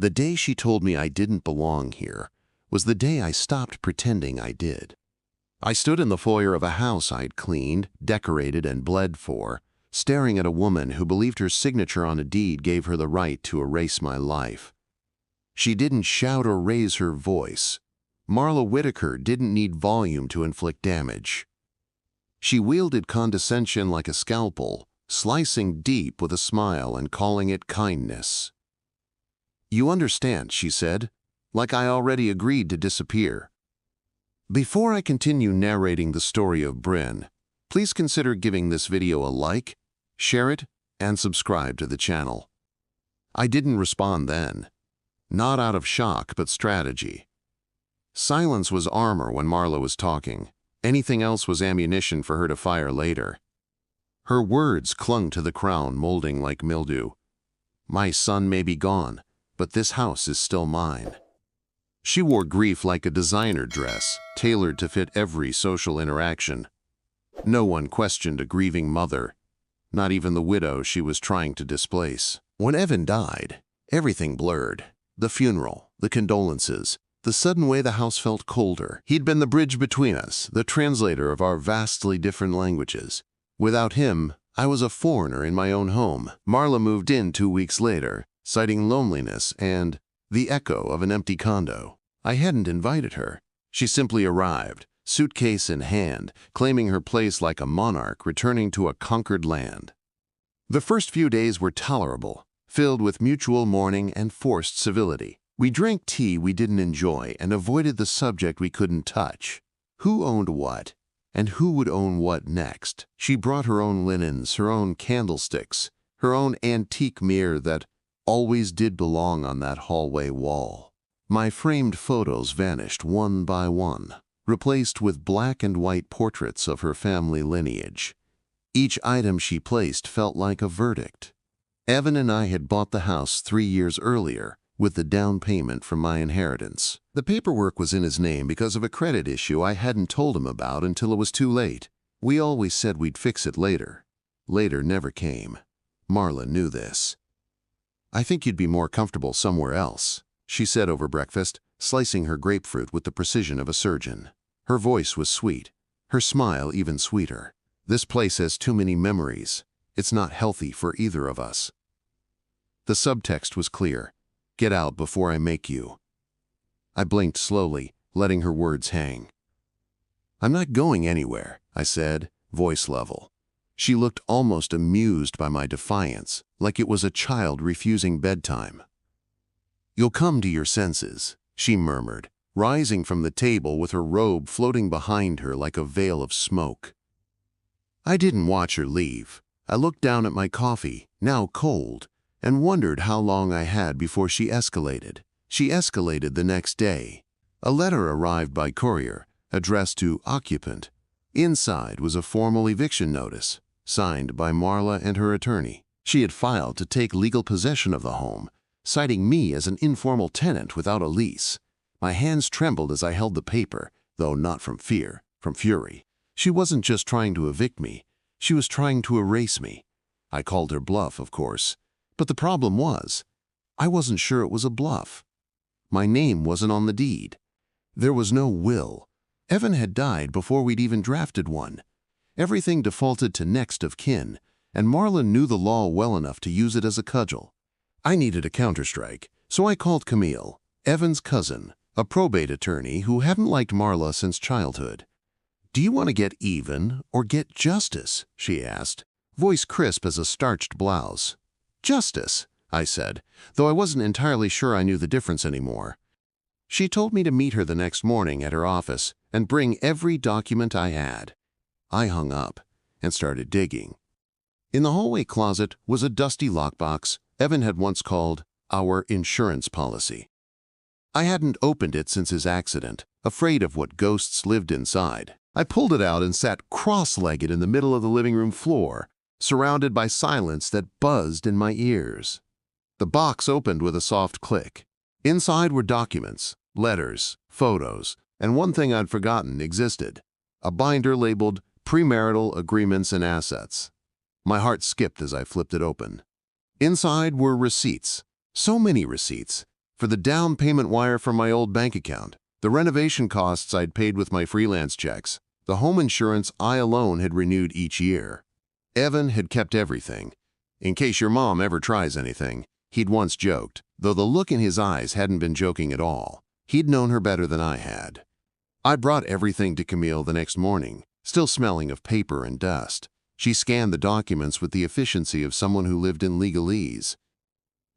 The day she told me I didn't belong here was the day I stopped pretending I did. I stood in the foyer of a house I'd cleaned, decorated, and bled for, staring at a woman who believed her signature on a deed gave her the right to erase my life. She didn't shout or raise her voice. Marla Whitaker didn't need volume to inflict damage. She wielded condescension like a scalpel, slicing deep with a smile and calling it kindness. "You understand," she said, like I already agreed to disappear. Before I continue narrating the story of Brynn, please consider giving this video a like, share it, and subscribe to the channel. I didn't respond then. Not out of shock, but strategy. Silence was armor when Marla was talking. Anything else was ammunition for her to fire later. Her words clung to the crown, molding like mildew. "My son may be gone, but this house is still mine." She wore grief like a designer dress, tailored to fit every social interaction. No one questioned a grieving mother, not even the widow she was trying to displace. When Evan died, everything blurred. The funeral, the condolences, the sudden way the house felt colder. He'd been the bridge between us, the translator of our vastly different languages. Without him, I was a foreigner in my own home. Marla moved in 2 weeks later, citing loneliness and the echo of an empty condo. I hadn't invited her. She simply arrived, suitcase in hand, claiming her place like a monarch returning to a conquered land. The first few days were tolerable, filled with mutual mourning and forced civility. We drank tea we didn't enjoy and avoided the subject we couldn't touch. Who owned what, and who would own what next? She brought her own linens, her own candlesticks, her own antique mirror that always did belong on that hallway wall. My framed photos vanished one by one, replaced with black and white portraits of her family lineage. Each item she placed felt like a verdict. Evan and I had bought the house 3 years earlier with the down payment from my inheritance. The paperwork was in his name because of a credit issue I hadn't told him about until it was too late. We always said we'd fix it later. Later never came. Marla knew this. "I think you'd be more comfortable somewhere else," she said over breakfast, slicing her grapefruit with the precision of a surgeon. Her voice was sweet, her smile even sweeter. "This place has too many memories. It's not healthy for either of us." The subtext was clear. "Get out before I make you." I blinked slowly, letting her words hang. "I'm not going anywhere," I said, voice level. She looked almost amused by my defiance, like it was a child refusing bedtime. "You'll come to your senses," she murmured, rising from the table with her robe floating behind her like a veil of smoke. I didn't watch her leave. I looked down at my coffee, now cold, and wondered how long I had before she escalated. She escalated the next day. A letter arrived by courier, addressed to occupant. Inside was a formal eviction notice, signed by Marla and her attorney. She had filed to take legal possession of the home, citing me as an informal tenant without a lease. My hands trembled as I held the paper, though not from fear, from fury. She wasn't just trying to evict me, she was trying to erase me. I called her bluff, of course. But the problem was, I wasn't sure it was a bluff. My name wasn't on the deed. There was no will. Evan had died before we'd even drafted one. Everything defaulted to next of kin, and Marla knew the law well enough to use it as a cudgel. I needed a counterstrike, so I called Camille, Evan's cousin, a probate attorney who hadn't liked Marla since childhood. "Do you want to get even or get justice?" she asked, voice crisp as a starched blouse. "Justice," I said, though I wasn't entirely sure I knew the difference anymore. She told me to meet her the next morning at her office and bring every document I had. I hung up and started digging. In the hallway closet was a dusty lockbox Evan had once called our insurance policy. I hadn't opened it since his accident, afraid of what ghosts lived inside. I pulled it out and sat cross-legged in the middle of the living room floor, surrounded by silence that buzzed in my ears. The box opened with a soft click. Inside were documents, letters, photos, and one thing I'd forgotten existed: a binder labeled Premarital Agreements and Assets. My heart skipped as I flipped it open. Inside were receipts, so many receipts, For the down payment wire from my old bank account, the renovation costs I'd paid with my freelance checks, the home insurance I alone had renewed each year. Evan had kept everything. In case your mom ever tries anything, he'd once joked, though the look in his eyes hadn't been joking at all. He'd known her better than I had. I brought everything to Camille the next morning, still smelling of paper and dust. She scanned the documents with the efficiency of someone who lived in legalese.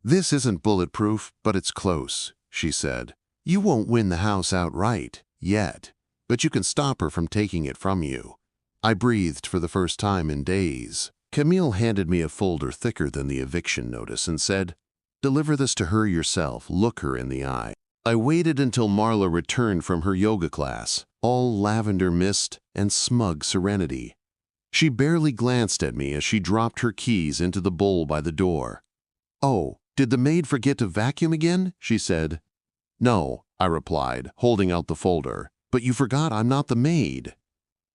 "This isn't bulletproof, but it's close," she said. "You won't win the house outright, yet, but you can stop her from taking it from you." I breathed for the first time in days. Camille handed me a folder thicker than the eviction notice and said, "Deliver this to her yourself, look her in the eye." I waited until Marla returned from her yoga class, all lavender mist and smug serenity. She barely glanced at me as she dropped her keys into the bowl by the door. "Oh, did the maid forget to vacuum again?" she said. "No," I replied, holding out the folder, "but you forgot I'm not the maid."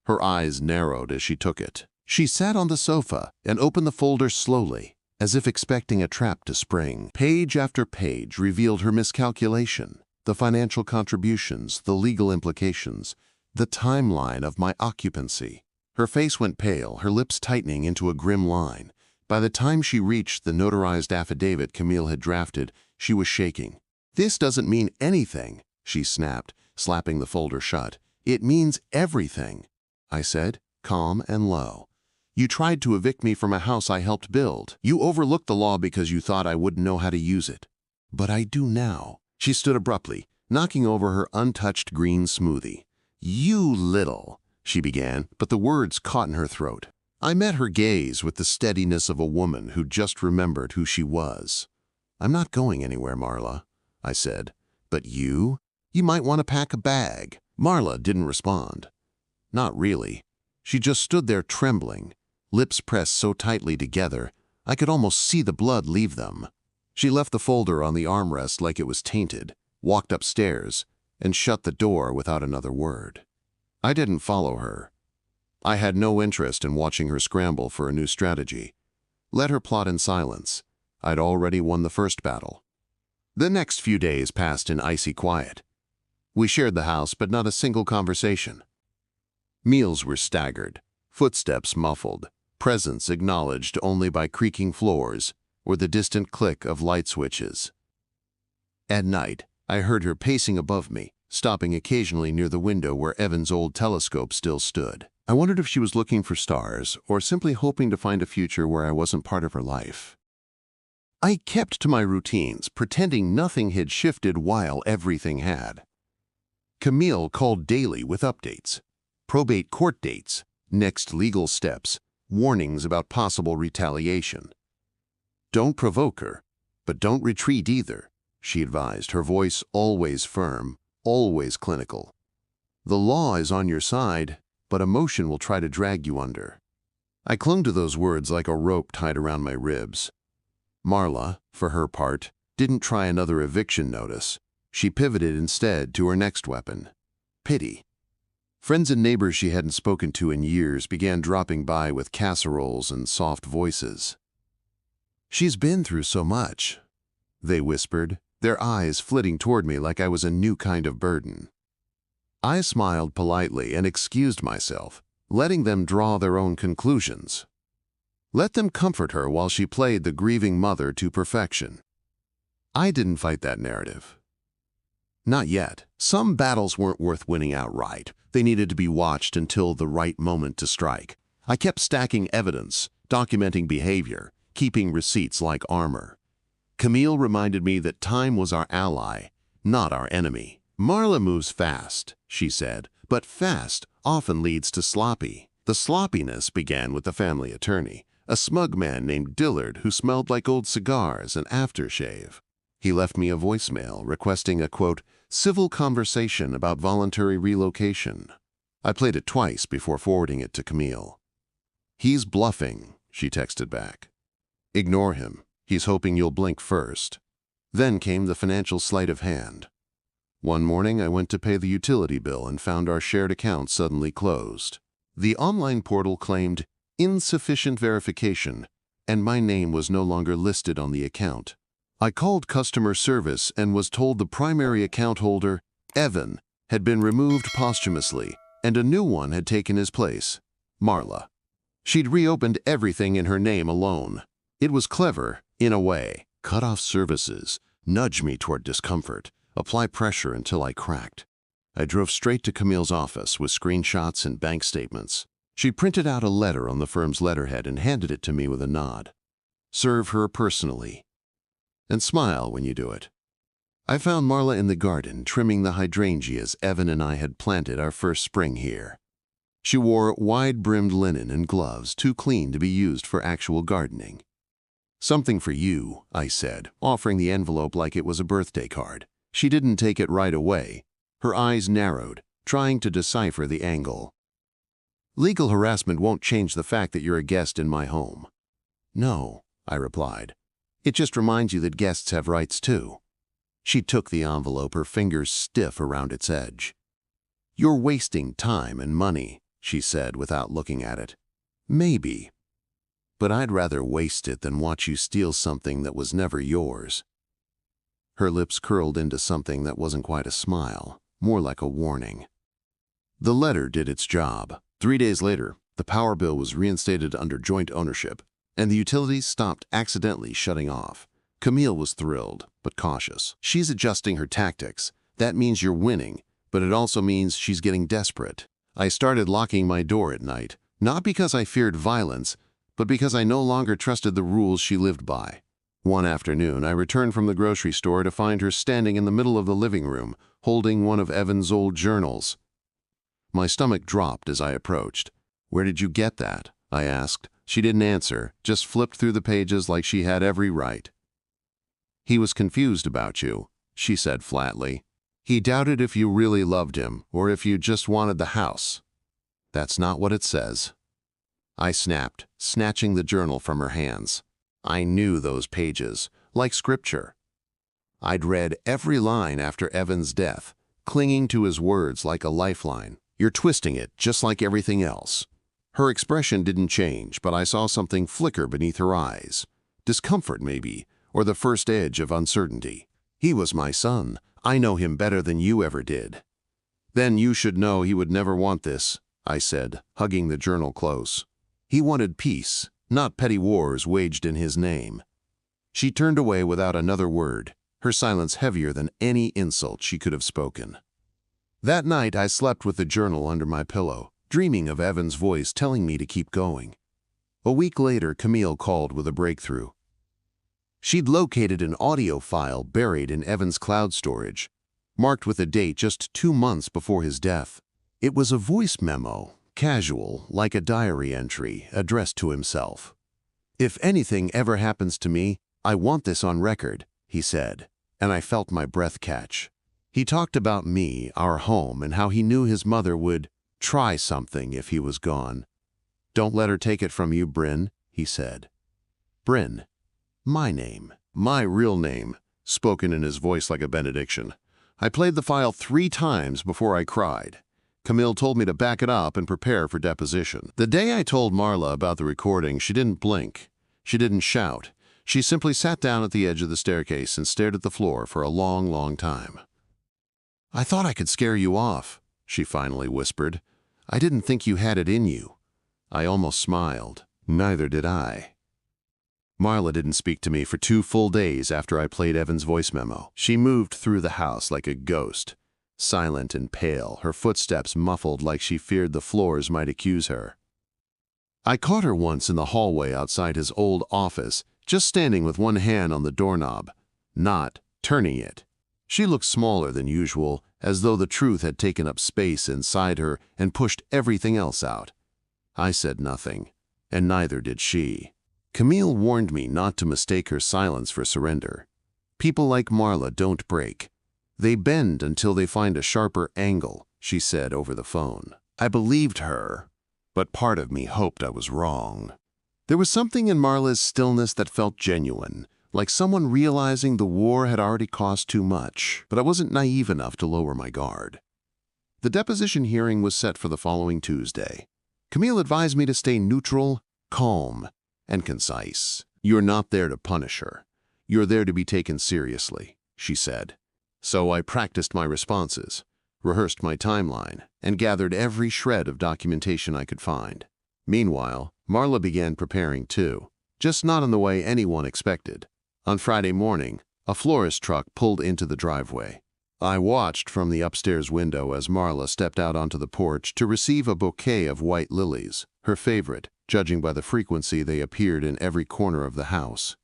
Her eyes narrowed as she took it. She sat on the sofa and opened the folder slowly, as if expecting a trap to spring. Page after page revealed her miscalculation, the financial contributions, the legal implications, the timeline of my occupancy. Her face went pale, her lips tightening into a grim line. By the time she reached the notarized affidavit Camille had drafted, she was shaking. "This doesn't mean anything," she snapped, slapping the folder shut. "It means everything," I said, calm and low. "You tried to evict me from a house I helped build. You overlooked the law because you thought I wouldn't know how to use it. But I do now." She stood abruptly, knocking over her untouched green smoothie. "You little," she began, but the words caught in her throat. I met her gaze with the steadiness of a woman who just remembered who she was. "I'm not going anywhere, Marla," I said. "But you? You might want to pack a bag." Marla didn't respond. Not really. She just stood there trembling, lips pressed so tightly together, I could almost see the blood leave them. She left the folder on the armrest like it was tainted, walked upstairs, and shut the door without another word. I didn't follow her. I had no interest in watching her scramble for a new strategy. Let her plot in silence. I'd already won the first battle. The next few days passed in icy quiet. We shared the house, but not a single conversation. Meals were staggered, footsteps muffled, presence acknowledged only by creaking floors or the distant click of light switches. At night, I heard her pacing above me, stopping occasionally near the window where Evan's old telescope still stood. I wondered if she was looking for stars or simply hoping to find a future where I wasn't part of her life. I kept to my routines, pretending nothing had shifted while everything had. Camille called daily with updates, probate court dates, next legal steps, warnings about possible retaliation. "Don't provoke her, but don't retreat either," she advised, her voice always firm, always clinical. "The law is on your side, but emotion will try to drag you under." I clung to those words like a rope tied around my ribs. Marla, for her part, didn't try another eviction notice. She pivoted instead to her next weapon, pity. Friends and neighbors she hadn't spoken to in years began dropping by with casseroles and soft voices. "She's been through so much," they whispered, their eyes flitting toward me like I was a new kind of burden. I smiled politely and excused myself, letting them draw their own conclusions. Let them comfort her while she played the grieving mother to perfection. I didn't fight that narrative. Not yet. Some battles weren't worth winning outright. They needed to be watched until the right moment to strike. I kept stacking evidence, documenting behavior, keeping receipts like armor. Camille reminded me that time was our ally, not our enemy. "Marla moves fast," she said, "but fast often leads to sloppy." The sloppiness began with the family attorney, a smug man named Dillard who smelled like old cigars and aftershave. He left me a voicemail requesting a, quote, "civil conversation about voluntary relocation." I played it twice before forwarding it to Camille. "He's bluffing," she texted back. "Ignore him. He's hoping you'll blink first." Then came the financial sleight of hand. One morning I went to pay the utility bill and found our shared account suddenly closed. The online portal claimed insufficient verification, and my name was no longer listed on the account. I called customer service and was told the primary account holder, Evan, had been removed posthumously, and a new one had taken his place, Marla. She'd reopened everything in her name alone. It was clever, in a way. Cut off services, nudge me toward discomfort, apply pressure until I cracked. I drove straight to Camille's office with screenshots and bank statements. She printed out a letter on the firm's letterhead and handed it to me with a nod. Serve her personally. And smile when you do it. I found Marla in the garden, trimming the hydrangeas Evan and I had planted our first spring here. She wore wide-brimmed linen and gloves too clean to be used for actual gardening. "Something for you," I said, offering the envelope like it was a birthday card. She didn't take it right away. Her eyes narrowed, trying to decipher the angle. "Legal harassment won't change the fact that you're a guest in my home." "No," I replied. "It just reminds you that guests have rights too." She took the envelope, her fingers stiff around its edge. "You're wasting time and money," she said without looking at it. "Maybe. But I'd rather waste it than watch you steal something that was never yours." Her lips curled into something that wasn't quite a smile, more like a warning. The letter did its job. 3 days later, the power bill was reinstated under joint ownership, and the utilities stopped accidentally shutting off. Camille was thrilled, but cautious. She's adjusting her tactics. That means you're winning, but it also means she's getting desperate. I started locking my door at night, not because I feared violence, but because I no longer trusted the rules she lived by. One afternoon, I returned from the grocery store to find her standing in the middle of the living room, holding one of Evan's old journals. My stomach dropped as I approached. "Where did you get that?" I asked. She didn't answer, just flipped through the pages like she had every right. "He was confused about you," she said flatly. "He doubted if you really loved him or if you just wanted the house." "That's not what it says." I snapped, snatching the journal from her hands. I knew those pages, like scripture. I'd read every line after Evan's death, clinging to his words like a lifeline. "You're twisting it, just like everything else." Her expression didn't change, but I saw something flicker beneath her eyes. Discomfort, maybe, or the first edge of uncertainty. "He was my son. I know him better than you ever did." "Then you should know he would never want this," I said, hugging the journal close. "He wanted peace, not petty wars waged in his name." She turned away without another word, her silence heavier than any insult she could have spoken. That night I slept with the journal under my pillow, dreaming of Evan's voice telling me to keep going. A week later, Camille called with a breakthrough. She'd located an audio file buried in Evan's cloud storage, marked with a date just 2 months before his death. It was a voice memo, casual, like a diary entry, addressed to himself. "If anything ever happens to me, I want this on record," he said, and I felt my breath catch. He talked about me, our home, and how he knew his mother would try something if he was gone. "Don't let her take it from you, Brynn," he said. Brynn. My name. My real name, spoken in his voice like a benediction. I played the file 3 times before I cried. Camille told me to back it up and prepare for deposition. The day I told Marla about the recording, she didn't blink. She didn't shout. She simply sat down at the edge of the staircase and stared at the floor for a long, long time. "I thought I could scare you off," she finally whispered. "I didn't think you had it in you." I almost smiled. Neither did I. Marla didn't speak to me for 2 full days after I played Evan's voice memo. She moved through the house like a ghost, silent and pale, her footsteps muffled like she feared the floors might accuse her. I caught her once in the hallway outside his old office, just standing with one hand on the doorknob, not turning it. She looked smaller than usual, as though the truth had taken up space inside her and pushed everything else out. I said nothing, and neither did she. Camille warned me not to mistake her silence for surrender. People like Marla don't break. They bend until they find a sharper angle, she said over the phone. I believed her, but part of me hoped I was wrong. There was something in Marla's stillness that felt genuine, like someone realizing the war had already cost too much, but I wasn't naive enough to lower my guard. The deposition hearing was set for the following Tuesday. Camille advised me to stay neutral, calm, and concise. You're not there to punish her. "You're there to be taken seriously," she said. So I practiced my responses, rehearsed my timeline, and gathered every shred of documentation I could find. Meanwhile, Marla began preparing too, just not in the way anyone expected. On Friday morning, a florist truck pulled into the driveway. I watched from the upstairs window as Marla stepped out onto the porch to receive a bouquet of white lilies, her favorite, judging by the frequency they appeared in every corner of the house.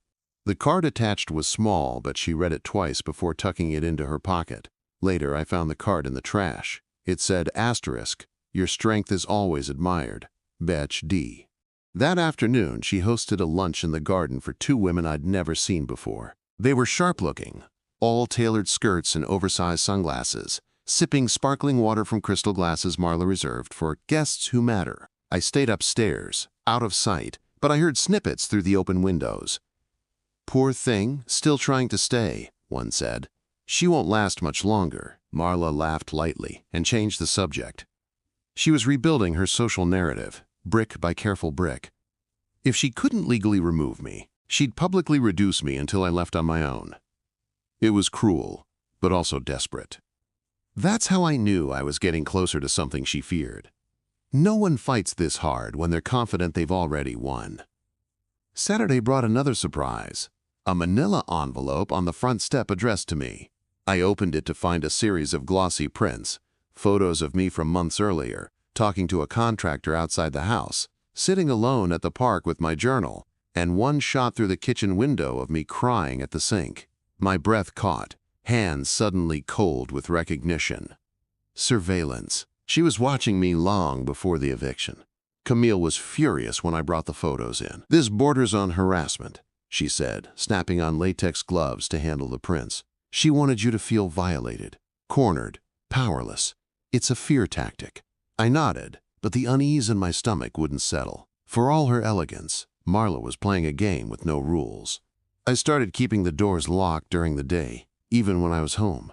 The card attached was small, but she read it twice before tucking it into her pocket. Later, I found the card in the trash. It said, *, "Your strength is always admired. Betch D." That afternoon, she hosted a lunch in the garden for 2 women I'd never seen before. They were sharp-looking, all tailored skirts and oversized sunglasses, sipping sparkling water from crystal glasses Marla reserved for guests who matter. I stayed upstairs, out of sight, but I heard snippets through the open windows. "Poor thing, still trying to stay," one said. "She won't last much longer." Marla laughed lightly and changed the subject. She was rebuilding her social narrative, brick by careful brick. If she couldn't legally remove me, she'd publicly reduce me until I left on my own. It was cruel, but also desperate. That's how I knew I was getting closer to something she feared. No one fights this hard when they're confident they've already won. Saturday brought another surprise. A manila envelope on the front step addressed to me. I opened it to find a series of glossy prints, photos of me from months earlier, talking to a contractor outside the house, sitting alone at the park with my journal, and one shot through the kitchen window of me crying at the sink. My breath caught, hands suddenly cold with recognition. Surveillance. She was watching me long before the eviction. Camille was furious when I brought the photos in. "This borders on harassment," she said, snapping on latex gloves to handle the prints. "She wanted you to feel violated, cornered, powerless. It's a fear tactic." I nodded, but the unease in my stomach wouldn't settle. For all her elegance, Marla was playing a game with no rules. I started keeping the doors locked during the day, even when I was home.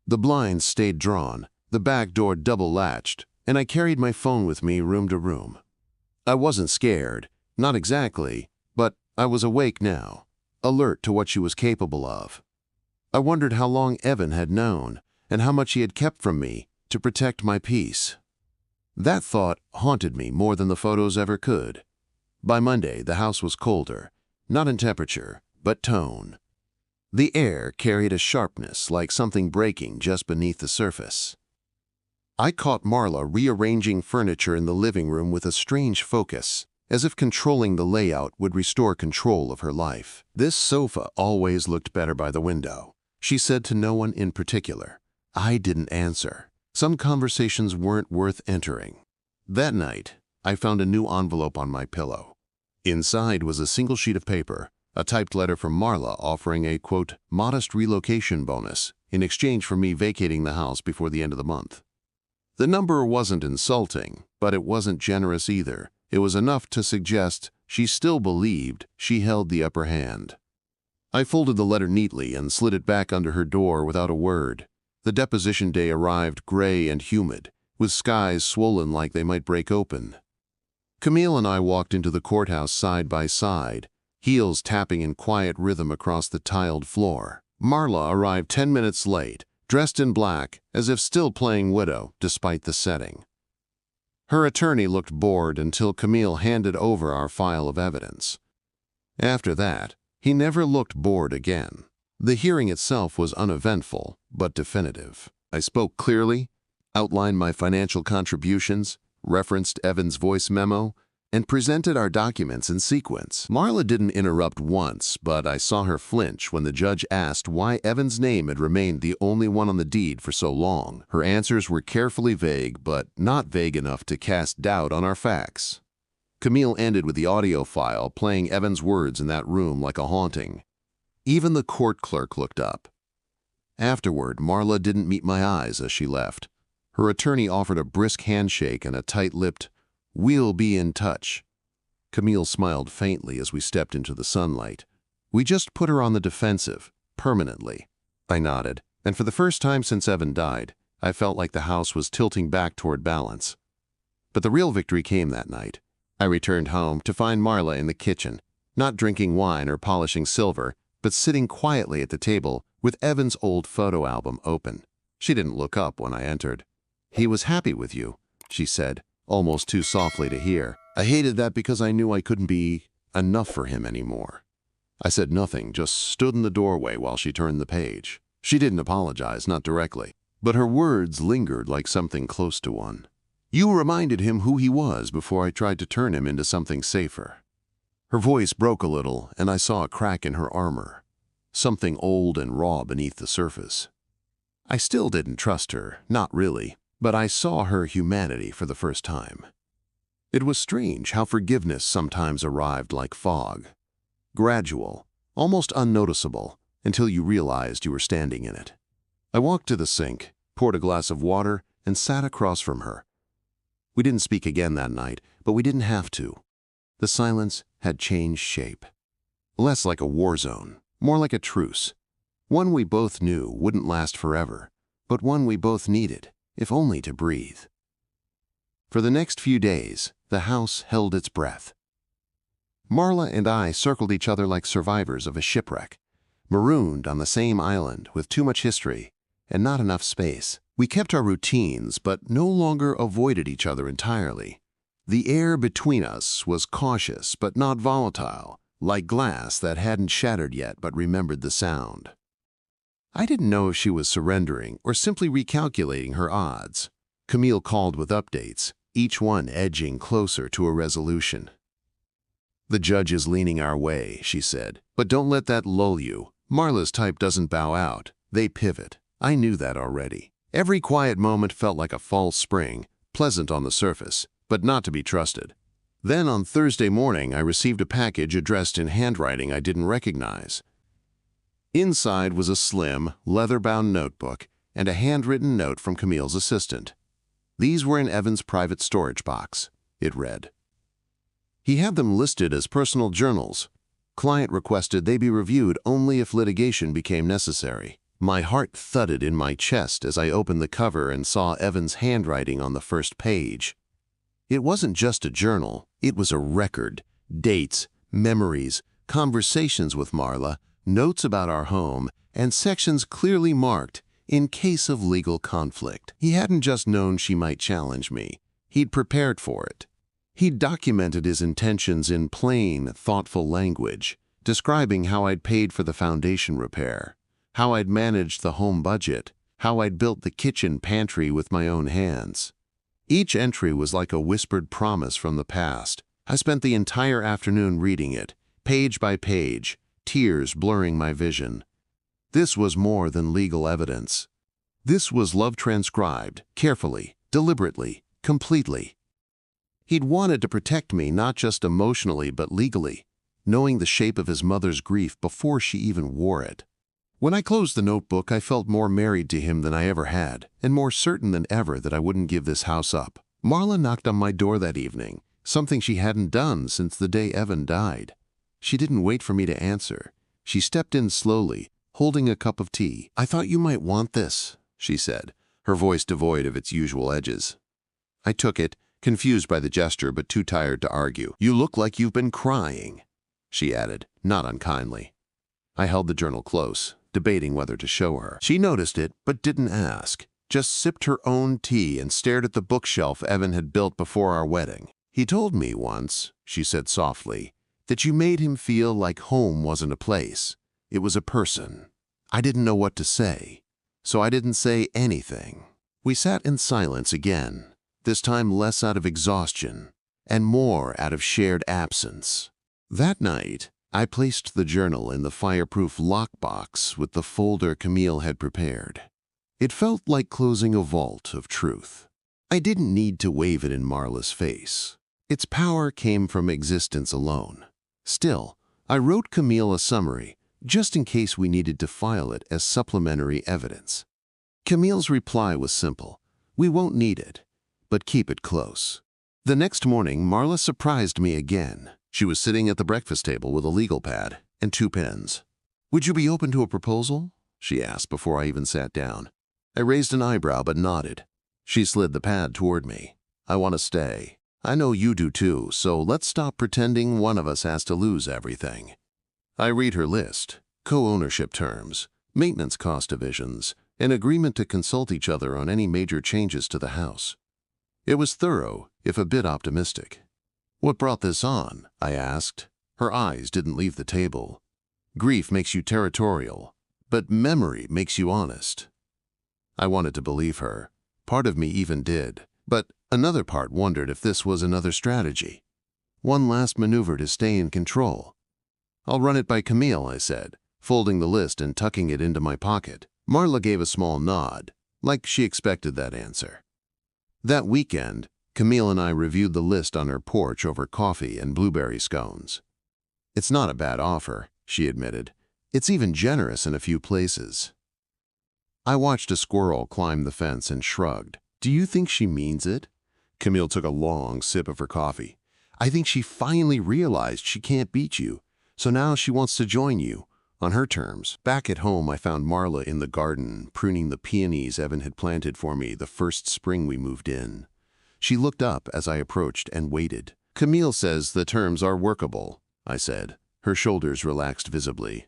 The blinds stayed drawn, the back door double-latched, and I carried my phone with me room to room. I wasn't scared, not exactly, but I was awake now, alert to what she was capable of. I wondered how long Evan had known, and how much he had kept from me to protect my peace. That thought haunted me more than the photos ever could. By Monday, the house was colder, not in temperature, but tone. The air carried a sharpness like something breaking just beneath the surface. I caught Marla rearranging furniture in the living room with a strange focus, as if controlling the layout would restore control of her life. "This sofa always looked better by the window," she said to no one in particular. I didn't answer. Some conversations weren't worth entering. That night, I found a new envelope on my pillow. Inside was a single sheet of paper, a typed letter from Marla offering a, quote, "modest relocation bonus" in exchange for me vacating the house before the end of the month. The number wasn't insulting, but it wasn't generous either. It was enough to suggest she still believed she held the upper hand. I folded the letter neatly and slid it back under her door without a word. The deposition day arrived gray and humid, with skies swollen like they might break open. Camille and I walked into the courthouse side by side, heels tapping in quiet rhythm across the tiled floor. Marla arrived 10 minutes late, dressed in black, as if still playing widow despite the setting. Her attorney looked bored until Camille handed over our file of evidence. After that, he never looked bored again. The hearing itself was uneventful, but definitive. I spoke clearly, outlined my financial contributions, referenced Evan's voice memo, and presented our documents in sequence. Marla didn't interrupt once, but I saw her flinch when the judge asked why Evan's name had remained the only one on the deed for so long. Her answers were carefully vague, but not vague enough to cast doubt on our facts. Camille ended with the audio file playing Evan's words in that room like a haunting. Even the court clerk looked up. Afterward, Marla didn't meet my eyes as she left. Her attorney offered a brisk handshake and a tight-lipped, "We'll be in touch." Camille smiled faintly as we stepped into the sunlight. "We just put her on the defensive, permanently." I nodded, and for the first time since Evan died, I felt like the house was tilting back toward balance. But the real victory came that night. I returned home to find Marla in the kitchen, not drinking wine or polishing silver, but sitting quietly at the table with Evan's old photo album open. She didn't look up when I entered. "He was happy with you," she said, almost too softly to hear. I hated that because I knew I couldn't be enough for him anymore. I said nothing, just stood in the doorway while she turned the page. She didn't apologize, not directly, but her words lingered like something close to one. "You reminded him who he was before I tried to turn him into something safer." Her voice broke a little, and I saw a crack in her armor, something old and raw beneath the surface. I still didn't trust her, not really, but I saw her humanity for the first time. It was strange how forgiveness sometimes arrived like fog. Gradual, almost unnoticeable, until you realized you were standing in it. I walked to the sink, poured a glass of water, and sat across from her. We didn't speak again that night, but we didn't have to. The silence had changed shape. Less like a war zone, more like a truce. One we both knew wouldn't last forever, but one we both needed, if only to breathe. For the next few days, the house held its breath. Marla and I circled each other like survivors of a shipwreck, marooned on the same island with too much history and not enough space. We kept our routines, but no longer avoided each other entirely. The air between us was cautious but not volatile, like glass that hadn't shattered yet but remembered the sound. I didn't know if she was surrendering or simply recalculating her odds. Camille called with updates, each one edging closer to a resolution. "The judge is leaning our way," she said, "but don't let that lull you. Marla's type doesn't bow out. They pivot." I knew that already. Every quiet moment felt like a false spring, pleasant on the surface, but not to be trusted. Then on Thursday morning, I received a package addressed in handwriting I didn't recognize. Inside was a slim, leather-bound notebook and a handwritten note from Camille's assistant. These were in Evan's private storage box. It read, "He had them listed as personal journals. Client requested they be reviewed only if litigation became necessary." My heart thudded in my chest as I opened the cover and saw Evan's handwriting on the first page. It wasn't just a journal, it was a record. Dates, memories, conversations with Marla, notes about our home, and sections clearly marked, "in case of legal conflict." He hadn't just known she might challenge me. He'd prepared for it. He'd documented his intentions in plain, thoughtful language, describing how I'd paid for the foundation repair, how I'd managed the home budget, how I'd built the kitchen pantry with my own hands. Each entry was like a whispered promise from the past. I spent the entire afternoon reading it, page by page, tears blurring my vision. This was more than legal evidence. This was love transcribed, carefully, deliberately, completely. He'd wanted to protect me not just emotionally but legally, knowing the shape of his mother's grief before she even wore it. When I closed the notebook, I felt more married to him than I ever had, and more certain than ever that I wouldn't give this house up. Marla knocked on my door that evening, something she hadn't done since the day Evan died. She didn't wait for me to answer. She stepped in slowly, holding a cup of tea. "I thought you might want this," she said, her voice devoid of its usual edges. I took it, confused by the gesture but too tired to argue. "You look like you've been crying," she added, not unkindly. I held the journal close, debating whether to show her. She noticed it, but didn't ask, just sipped her own tea and stared at the bookshelf Evan had built before our wedding. "He told me once," she said softly, "that you made him feel like home wasn't a place. It was a person." I didn't know what to say, so I didn't say anything. We sat in silence again, this time less out of exhaustion and more out of shared absence. That night, I placed the journal in the fireproof lockbox with the folder Camille had prepared. It felt like closing a vault of truth. I didn't need to wave it in Marla's face. Its power came from existence alone. Still, I wrote Camille a summary, just in case we needed to file it as supplementary evidence. Camille's reply was simple. "We won't need it, but keep it close." The next morning, Marla surprised me again. She was sitting at the breakfast table with a legal pad and 2 pens. "Would you be open to a proposal?" she asked before I even sat down. I raised an eyebrow but nodded. She slid the pad toward me. "I want to stay. I know you do too, so let's stop pretending one of us has to lose everything." I read her list. co-ownership terms, maintenance cost divisions, an agreement to consult each other on any major changes to the house. It was thorough, if a bit optimistic. "What brought this on?" I asked. Her eyes didn't leave the table. "Grief makes you territorial, but memory makes you honest." I wanted to believe her. Part of me even did, but another part wondered if this was another strategy. One last maneuver to stay in control. "I'll run it by Camille," I said, folding the list and tucking it into my pocket. Marla gave a small nod, like she expected that answer. That weekend, Camille and I reviewed the list on her porch over coffee and blueberry scones. "It's not a bad offer," she admitted. "It's even generous in a few places." I watched a squirrel climb the fence and shrugged. "Do you think she means it?" Camille took a long sip of her coffee. "I think she finally realized she can't beat you, so now she wants to join you, on her terms." Back at home, I found Marla in the garden, pruning the peonies Evan had planted for me the first spring we moved in. She looked up as I approached and waited. "Camille says the terms are workable," I said. Her shoulders relaxed visibly.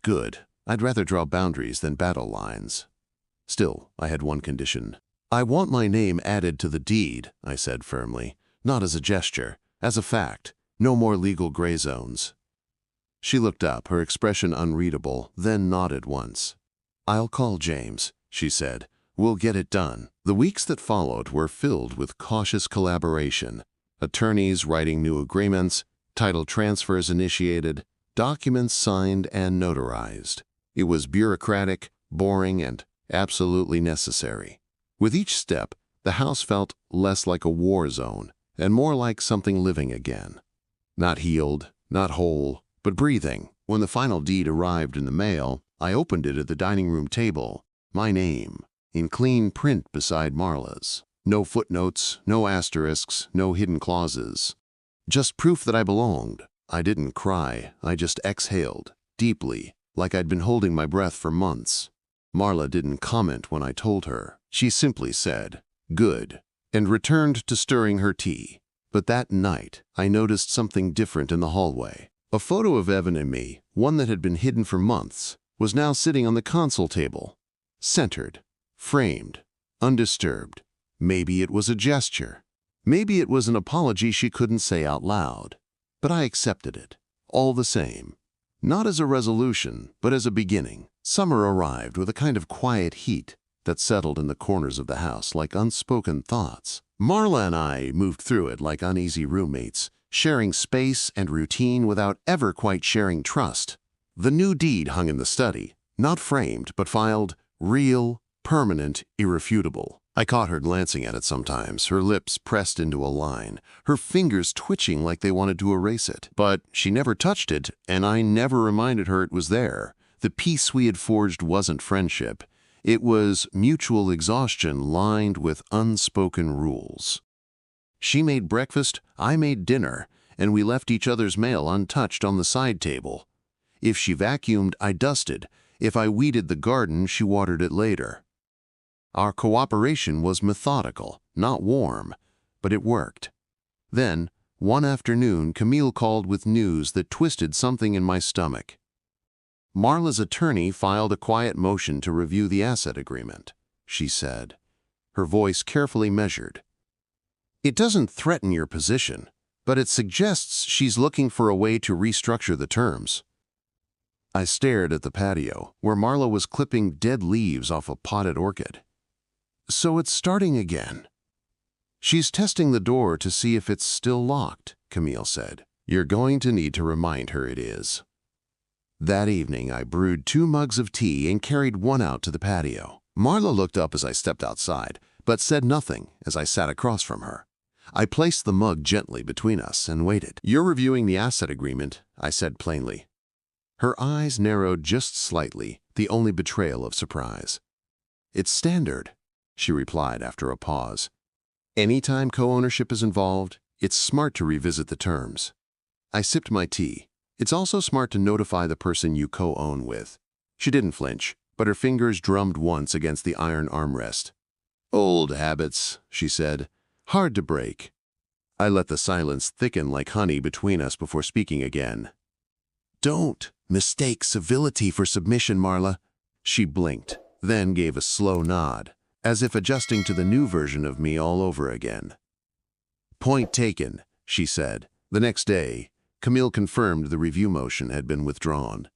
"Good. I'd rather draw boundaries than battle lines." Still, I had one condition. "I want my name added to the deed," I said firmly. "Not as a gesture, as a fact. No more legal gray zones." She looked up, her expression unreadable, then nodded once. "I'll call James," she said. "We'll get it done." The weeks that followed were filled with cautious collaboration. Attorneys writing new agreements, title transfers initiated, documents signed and notarized. It was bureaucratic, boring, and absolutely necessary. With each step, the house felt less like a war zone and more like something living again. Not healed, not whole, but breathing. When the final deed arrived in the mail, I opened it at the dining room table. My name, in clean print beside Marla's. No footnotes, no asterisks, no hidden clauses. Just proof that I belonged. I didn't cry, I just exhaled, deeply, like I'd been holding my breath for months. Marla didn't comment when I told her. She simply said, "Good," and returned to stirring her tea. But that night, I noticed something different in the hallway. A photo of Evan and me, one that had been hidden for months, was now sitting on the console table. Centered, framed, undisturbed. Maybe it was a gesture. Maybe it was an apology she couldn't say out loud. But I accepted it, all the same. Not as a resolution, but as a beginning. Summer arrived with a kind of quiet heat that settled in the corners of the house like unspoken thoughts. Marla and I moved through it like uneasy roommates, sharing space and routine without ever quite sharing trust. The new deed hung in the study, not framed, but filed, real, permanent, irrefutable. I caught her glancing at it sometimes, her lips pressed into a line, her fingers twitching like they wanted to erase it. But she never touched it, and I never reminded her it was there. The peace we had forged wasn't friendship. It was mutual exhaustion lined with unspoken rules. She made breakfast, I made dinner, and we left each other's mail untouched on the side table. If she vacuumed, I dusted. If I weeded the garden, she watered it later. Our cooperation was methodical, not warm, but it worked. Then, one afternoon, Camille called with news that twisted something in my stomach. Marla's attorney filed a quiet motion to review the asset agreement, she said, her voice carefully measured. "It doesn't threaten your position, but it suggests she's looking for a way to restructure the terms." I stared at the patio, where Marla was clipping dead leaves off a potted orchid. "So it's starting again." "She's testing the door to see if it's still locked," Camille said. "You're going to need to remind her it is." That evening, I brewed 2 mugs of tea and carried one out to the patio. Marla looked up as I stepped outside, but said nothing as I sat across from her. I placed the mug gently between us and waited. "You're reviewing the asset agreement," I said plainly. Her eyes narrowed just slightly, the only betrayal of surprise. "It's standard," she replied after a pause. "Anytime co-ownership is involved, it's smart to revisit the terms." I sipped my tea. "It's also smart to notify the person you co-own with." She didn't flinch, but her fingers drummed once against the iron armrest. "Old habits," she said. "Hard to break." I let the silence thicken like honey between us before speaking again. "Don't," Mistake civility for submission, Marla. She blinked, then gave a slow nod, as if adjusting to the new version of me all over again. Point taken, she said. The next day, Camille confirmed the review motion had been withdrawn.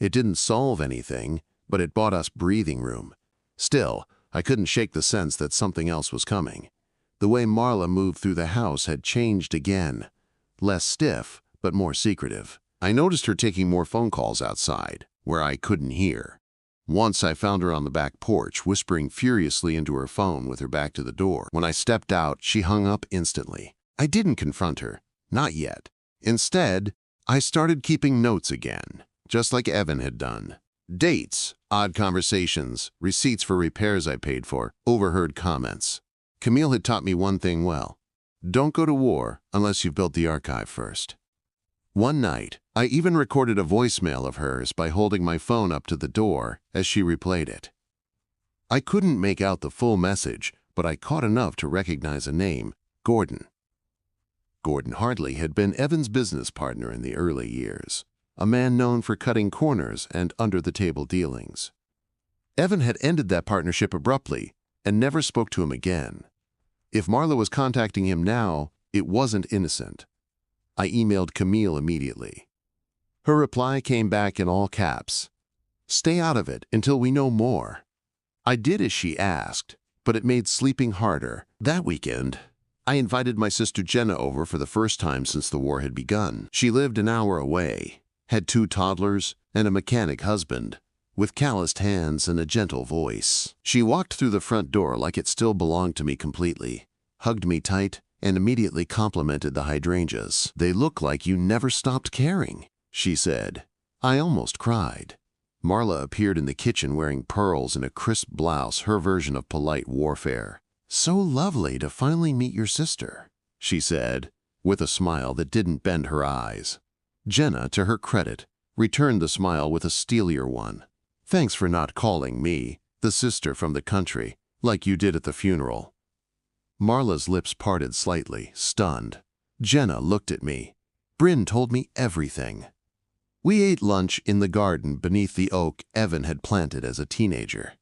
It didn't solve anything, but it bought us breathing room. Still, I couldn't shake the sense that something else was coming. The way Marla moved through the house had changed again. Less stiff, but more secretive. I noticed her taking more phone calls outside, where I couldn't hear. Once I found her on the back porch, whispering furiously into her phone with her back to the door. When I stepped out, she hung up instantly. I didn't confront her. Not yet. Instead, I started keeping notes again, just like Evan had done. Dates, odd conversations, receipts for repairs I paid for, overheard comments. Camille had taught me one thing well. Don't go to war unless you've built the archive first. One night, I even recorded a voicemail of hers by holding my phone up to the door as she replayed it. I couldn't make out the full message, but I caught enough to recognize a name, Gordon. Gordon Hartley had been Evan's business partner in the early years, a man known for cutting corners and under-the-table dealings. Evan had ended that partnership abruptly and never spoke to him again. If Marla was contacting him now, it wasn't innocent. I emailed Camille immediately. Her reply came back in all caps. Stay out of it until we know more. I did as she asked, but it made sleeping harder. That weekend, I invited my sister Jenna over for the first time since the war had begun. She lived an hour away, had 2 toddlers, and a mechanic husband, with calloused hands and a gentle voice. She walked through the front door like it still belonged to me completely, hugged me tight, and immediately complimented the hydrangeas. They look like you never stopped caring, she said. I almost cried. Marla appeared in the kitchen wearing pearls and a crisp blouse, her version of polite warfare. So lovely to finally meet your sister, she said, with a smile that didn't bend her eyes. Jenna, to her credit, returned the smile with a steelier one. Thanks for not calling me, the sister from the country, like you did at the funeral. Marla's lips parted slightly, stunned. Jenna looked at me. Brynn told me everything. We ate lunch in the garden beneath the oak Evan had planted as a teenager.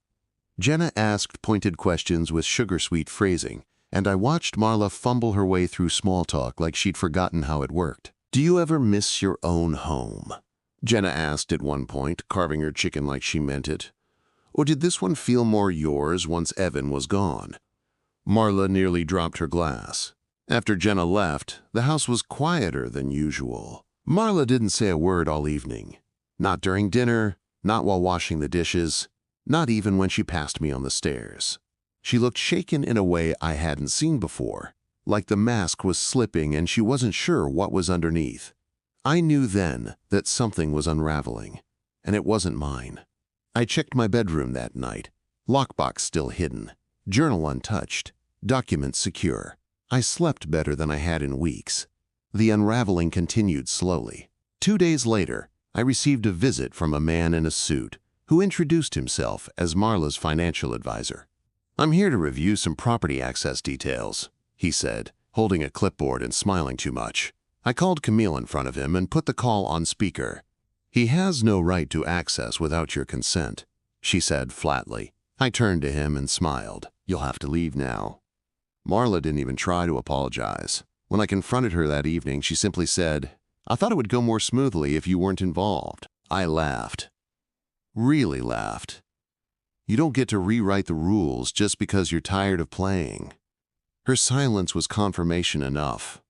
Jenna asked pointed questions with sugar-sweet phrasing, and I watched Marla fumble her way through small talk like she'd forgotten how it worked. Do you ever miss your own home? Jenna asked at one point, carving her chicken like she meant it. Or did this one feel more yours once Evan was gone? Marla nearly dropped her glass. After Jenna left, the house was quieter than usual. Marla didn't say a word all evening. Not during dinner, not while washing the dishes, not even when she passed me on the stairs. She looked shaken in a way I hadn't seen before, like the mask was slipping and she wasn't sure what was underneath. I knew then that something was unraveling, and it wasn't mine. I checked my bedroom that night, lockbox still hidden, journal untouched, documents secure. I slept better than I had in weeks. The unraveling continued slowly. 2 days later, I received a visit from a man in a suit who introduced himself as Marla's financial advisor. I'm here to review some property access details, he said, holding a clipboard and smiling too much. I called Camille in front of him and put the call on speaker. He has no right to access without your consent, she said flatly. I turned to him and smiled. You'll have to leave now. Marla didn't even try to apologize. When I confronted her that evening, she simply said, I thought it would go more smoothly if you weren't involved. I laughed. Really laughed. You don't get to rewrite the rules just because you're tired of playing. Her silence was confirmation enough.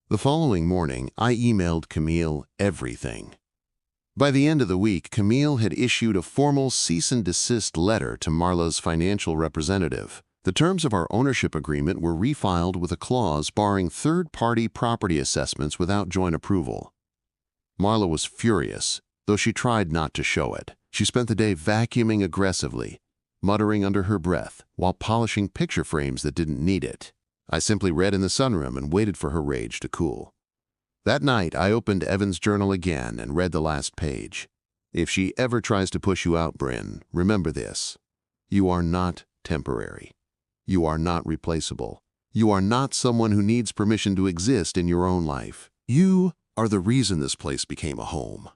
The following morning, I emailed Camille everything. By the end of the week, Camille had issued a formal cease and desist letter to Marla's financial representative. The terms of our ownership agreement were refiled with a clause barring third-party property assessments without joint approval. Marla was furious, though she tried not to show it. She spent the day vacuuming aggressively, muttering under her breath while polishing picture frames that didn't need it. I simply read in the sunroom and waited for her rage to cool. That night, I opened Evan's journal again and read the last page. If she ever tries to push you out, Brynn, remember this. You are not temporary. You are not replaceable. You are not someone who needs permission to exist in your own life. You are the reason this place became a home.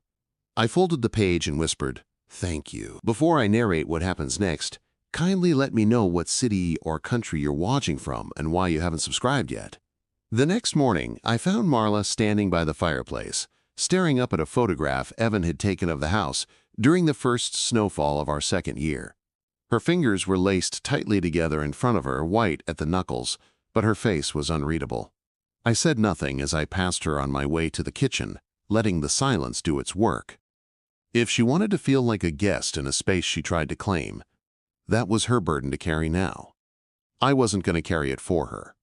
I folded the page and whispered, "Thank you." Before I narrate what happens next, kindly let me know what city or country you're watching from and why you haven't subscribed yet. The next morning, I found Marla standing by the fireplace, staring up at a photograph Evan had taken of the house during the first snowfall of our second year. Her fingers were laced tightly together in front of her, white at the knuckles, but her face was unreadable. I said nothing as I passed her on my way to the kitchen, letting the silence do its work. If she wanted to feel like a guest in a space she tried to claim, that was her burden to carry now. I wasn't going to carry it for her.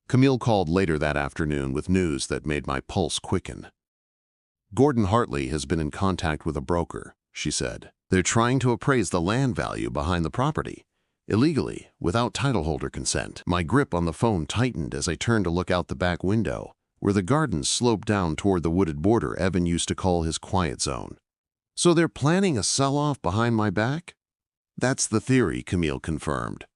Camille called later that afternoon with news that made my pulse quicken. "Gordon Hartley has been in contact with a broker," she said. "They're trying to appraise the land value behind the property, illegally, without title holder consent." My grip on the phone tightened as I turned to look out the back window, where the garden sloped down toward the wooded border Evan used to call his quiet zone. "So they're planning a sell-off behind my back?" "That's the theory," Camille confirmed.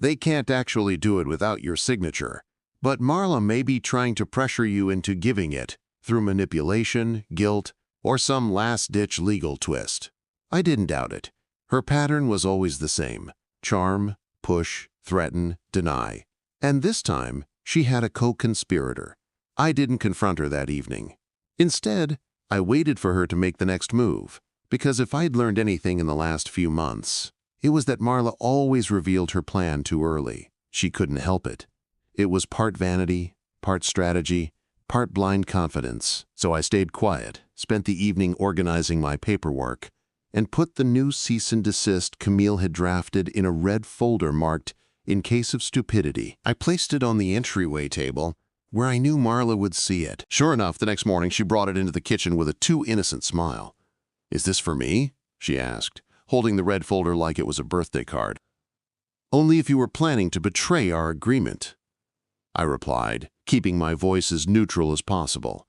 "They can't actually do it without your signature, but Marla may be trying to pressure you into giving it through manipulation, guilt, or some last-ditch legal twist." I didn't doubt it. Her pattern was always the same: charm, push, threaten, deny. And this time, she had a co-conspirator. I didn't confront her that evening. Instead, I waited for her to make the next move, because if I'd learned anything in the last few months, it was that Marla always revealed her plan too early. She couldn't help it. It was part vanity, part strategy, part blind confidence. So I stayed quiet, spent the evening organizing my paperwork, and put the new cease and desist Camille had drafted in a red folder marked "In case of stupidity." I placed it on the entryway table, where I knew Marla would see it. Sure enough, the next morning she brought it into the kitchen with a too innocent smile. "Is this for me?" she asked, holding the red folder like it was a birthday card. "Only if you were planning to betray our agreement," I replied, keeping my voice as neutral as possible.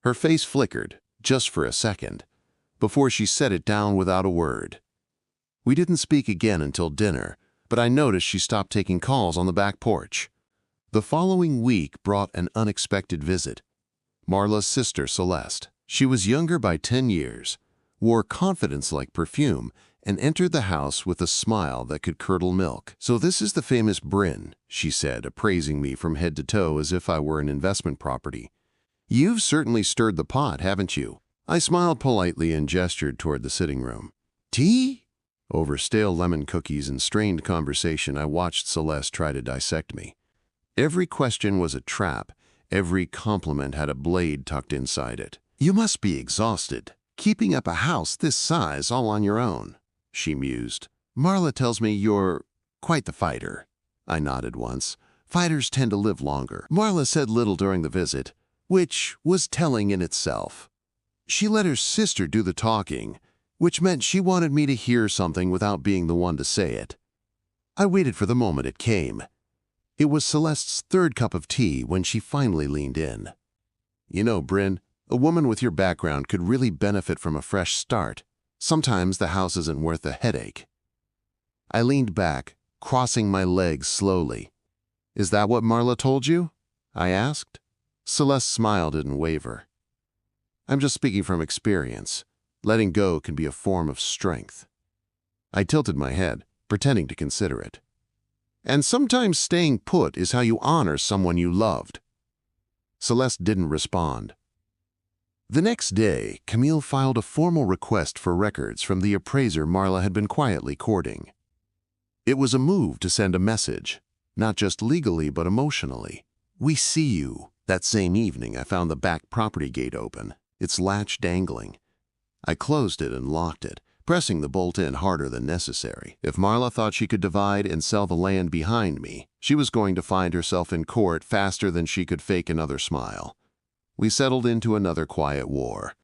Her face flickered, just for a second, before she set it down without a word. We didn't speak again until dinner, but I noticed she stopped taking calls on the back porch. The following week brought an unexpected visit. Marla's sister, Celeste. She was younger by 10 years, wore confidence like perfume, and entered the house with a smile that could curdle milk. "So this is the famous Brynn," she said, appraising me from head to toe as if I were an investment property. "You've certainly stirred the pot, haven't you?" I smiled politely and gestured toward the sitting room. "Tea?" Over stale lemon cookies and strained conversation, I watched Celeste try to dissect me. Every question was a trap. Every compliment had a blade tucked inside it. "You must be exhausted, keeping up a house this size all on your own," she mused. "Marla tells me you're quite the fighter." I nodded once. "Fighters tend to live longer." Marla said little during the visit, which was telling in itself. She let her sister do the talking, which meant she wanted me to hear something without being the one to say it. I waited for the moment it came. It was Celeste's third cup of tea when she finally leaned in. "You know, Brynn, a woman with your background could really benefit from a fresh start. Sometimes the house isn't worth a headache." I leaned back, crossing my legs slowly. "Is that what Marla told you?" I asked. Celeste smiled and wavered. "I'm just speaking from experience. Letting go can be a form of strength." I tilted my head, pretending to consider it. "And sometimes staying put is how you honor someone you loved." Celeste didn't respond. The next day, Camille filed a formal request for records from the appraiser Marla had been quietly courting. It was a move to send a message, not just legally but emotionally. "We see you." That same evening, I found the back property gate open, its latch dangling. I closed it and locked it, pressing the bolt in harder than necessary. If Marla thought she could divide and sell the land behind me, she was going to find herself in court faster than she could fake another smile. We settled into another quiet war.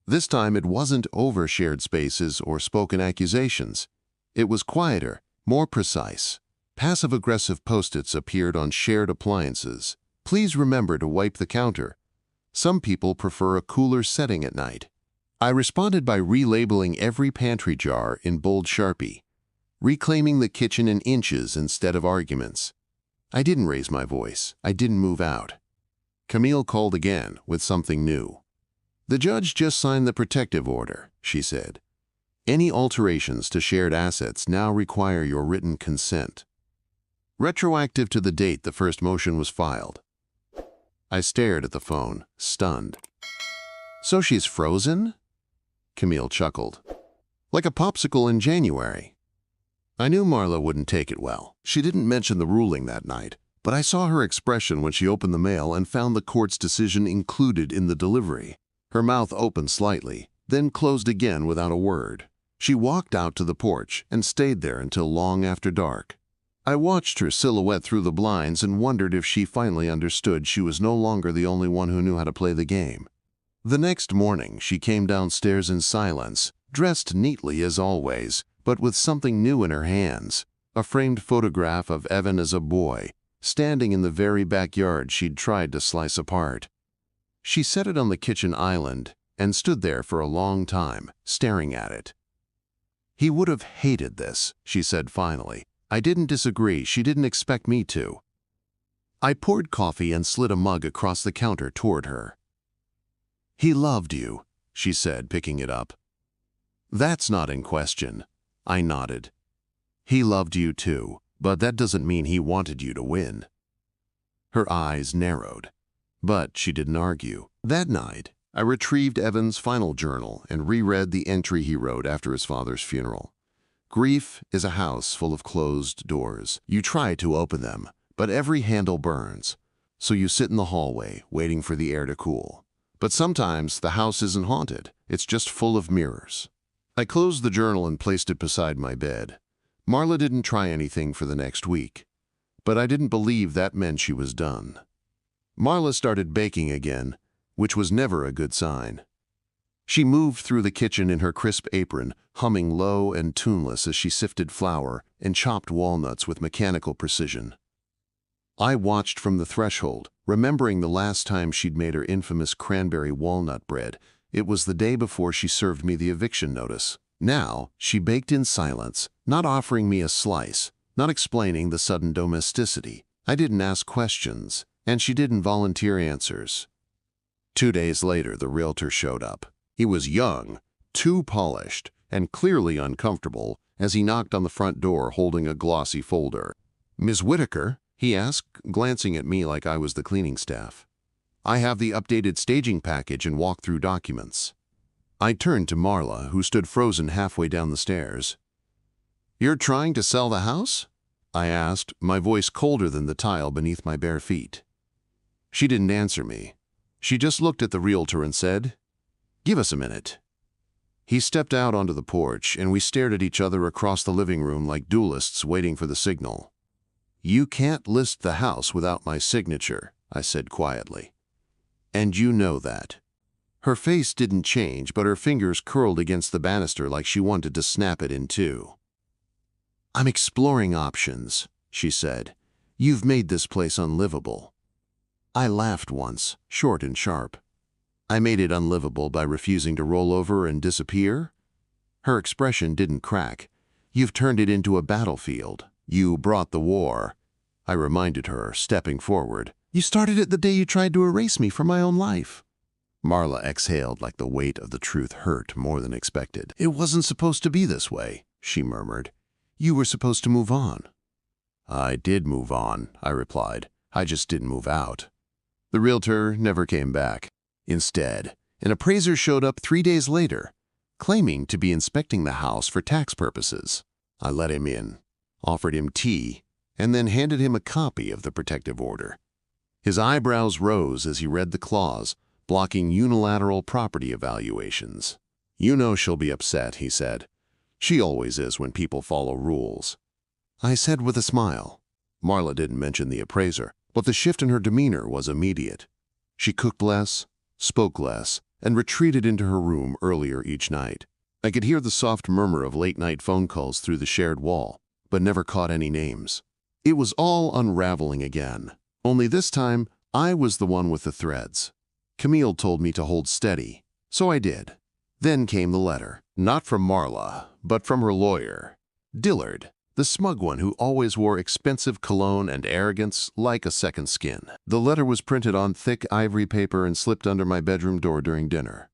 This time it wasn't over shared spaces or spoken accusations. It was quieter, more precise. Passive-aggressive post-its appeared on shared appliances. "Please remember to wipe the counter. Some people prefer a cooler setting at night." I responded by relabeling every pantry jar in bold Sharpie, reclaiming the kitchen in inches instead of arguments. I didn't raise my voice. I didn't move out. Camille called again with something new. "The judge just signed the protective order," she said. "Any alterations to shared assets now require your written consent. Retroactive to the date the first motion was filed." I stared at the phone, stunned. "So she's frozen?" Camille chuckled. "Like a popsicle in January." I knew Marla wouldn't take it well. She didn't mention the ruling that night, but I saw her expression when she opened the mail and found the court's decision included in the delivery. Her mouth opened slightly, then closed again without a word. She walked out to the porch and stayed there until long after dark. I watched her silhouette through the blinds and wondered if she finally understood she was no longer the only one who knew how to play the game. The next morning, she came downstairs in silence, dressed neatly as always, but with something new in her hands, a framed photograph of Evan as a boy, standing in the very backyard she'd tried to slice apart. She set it on the kitchen island and stood there for a long time, staring at it. "He would have hated this," she said finally. I didn't disagree. She didn't expect me to. I poured coffee and slid a mug across the counter toward her. "He loved you," she said, picking it up. "That's not in question." I nodded. "He loved you too, but that doesn't mean he wanted you to win." Her eyes narrowed, but she didn't argue. That night, I retrieved Evan's final journal and reread the entry he wrote after his father's funeral. "Grief is a house full of closed doors. You try to open them, but every handle burns. So you sit in the hallway, waiting for the air to cool. But sometimes the house isn't haunted. It's just full of mirrors." I closed the journal and placed it beside my bed. Marla didn't try anything for the next week, but I didn't believe that meant she was done. Marla started baking again, which was never a good sign. She moved through the kitchen in her crisp apron, humming low and tuneless as she sifted flour and chopped walnuts with mechanical precision. I watched from the threshold, remembering the last time she'd made her infamous cranberry walnut bread. It was the day before she served me the eviction notice. Now, she baked in silence, not offering me a slice, not explaining the sudden domesticity. I didn't ask questions, and she didn't volunteer answers. 2 days later, the realtor showed up. He was young, too polished, and clearly uncomfortable as he knocked on the front door holding a glossy folder. "Ms. Whitaker?" he asked, glancing at me like I was the cleaning staff. "I have the updated staging package and walk-through documents." I turned to Marla, who stood frozen halfway down the stairs. "You're trying to sell the house?" I asked, my voice colder than the tile beneath my bare feet. She didn't answer me. She just looked at the realtor and said, "Give us a minute." He stepped out onto the porch, and we stared at each other across the living room like duelists waiting for the signal. "You can't list the house without my signature," I said quietly. "And you know that." Her face didn't change, but her fingers curled against the banister like she wanted to snap it in two. "I'm exploring options," she said. "You've made this place unlivable." I laughed once, short and sharp. "I made it unlivable by refusing to roll over and disappear?" Her expression didn't crack. "You've turned it into a battlefield. You brought the war," I reminded her, stepping forward. "You started it the day you tried to erase me from my own life." Marla exhaled like the weight of the truth hurt more than expected. "It wasn't supposed to be this way," she murmured. "You were supposed to move on." "I did move on," I replied. "I just didn't move out." The realtor never came back. Instead, an appraiser showed up 3 days later, claiming to be inspecting the house for tax purposes. I let him in, offered him tea, and then handed him a copy of the protective order. His eyebrows rose as he read the clause, blocking unilateral property evaluations. "You know she'll be upset," he said. "She always is when people follow rules." I said with a smile. Marla didn't mention the appraiser, but the shift in her demeanor was immediate. She cooked less, spoke less, and retreated into her room earlier each night. I could hear the soft murmur of late-night phone calls through the shared wall, but never caught any names. It was all unraveling again. Only this time, I was the one with the threads. Camille told me to hold steady, so I did. Then came the letter. Not from Marla, but from her lawyer, Dillard, the smug one who always wore expensive cologne and arrogance like a second skin. The letter was printed on thick ivory paper and slipped under my bedroom door during dinner.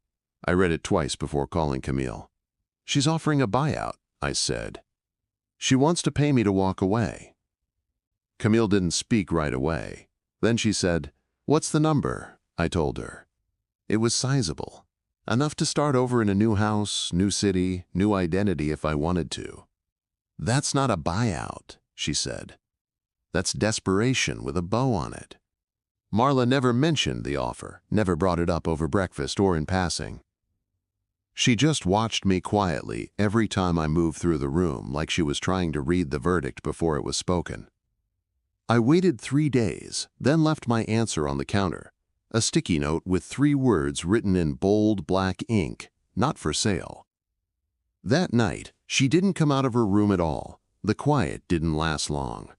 I read it twice before calling Camille. She's offering a buyout, I said. She wants to pay me to walk away. Camille didn't speak right away. Then she said, "What's the number?" I told her. It was sizable. Enough to start over in a new house, new city, new identity if I wanted to. "That's not a buyout," she said. "That's desperation with a bow on it." Marla never mentioned the offer, never brought it up over breakfast or in passing. She just watched me quietly every time I moved through the room, like she was trying to read the verdict before it was spoken. I waited 3 days, then left my answer on the counter, a sticky note with 3 words written in bold black ink, "Not for sale." That night, she didn't come out of her room at all. The quiet didn't last long.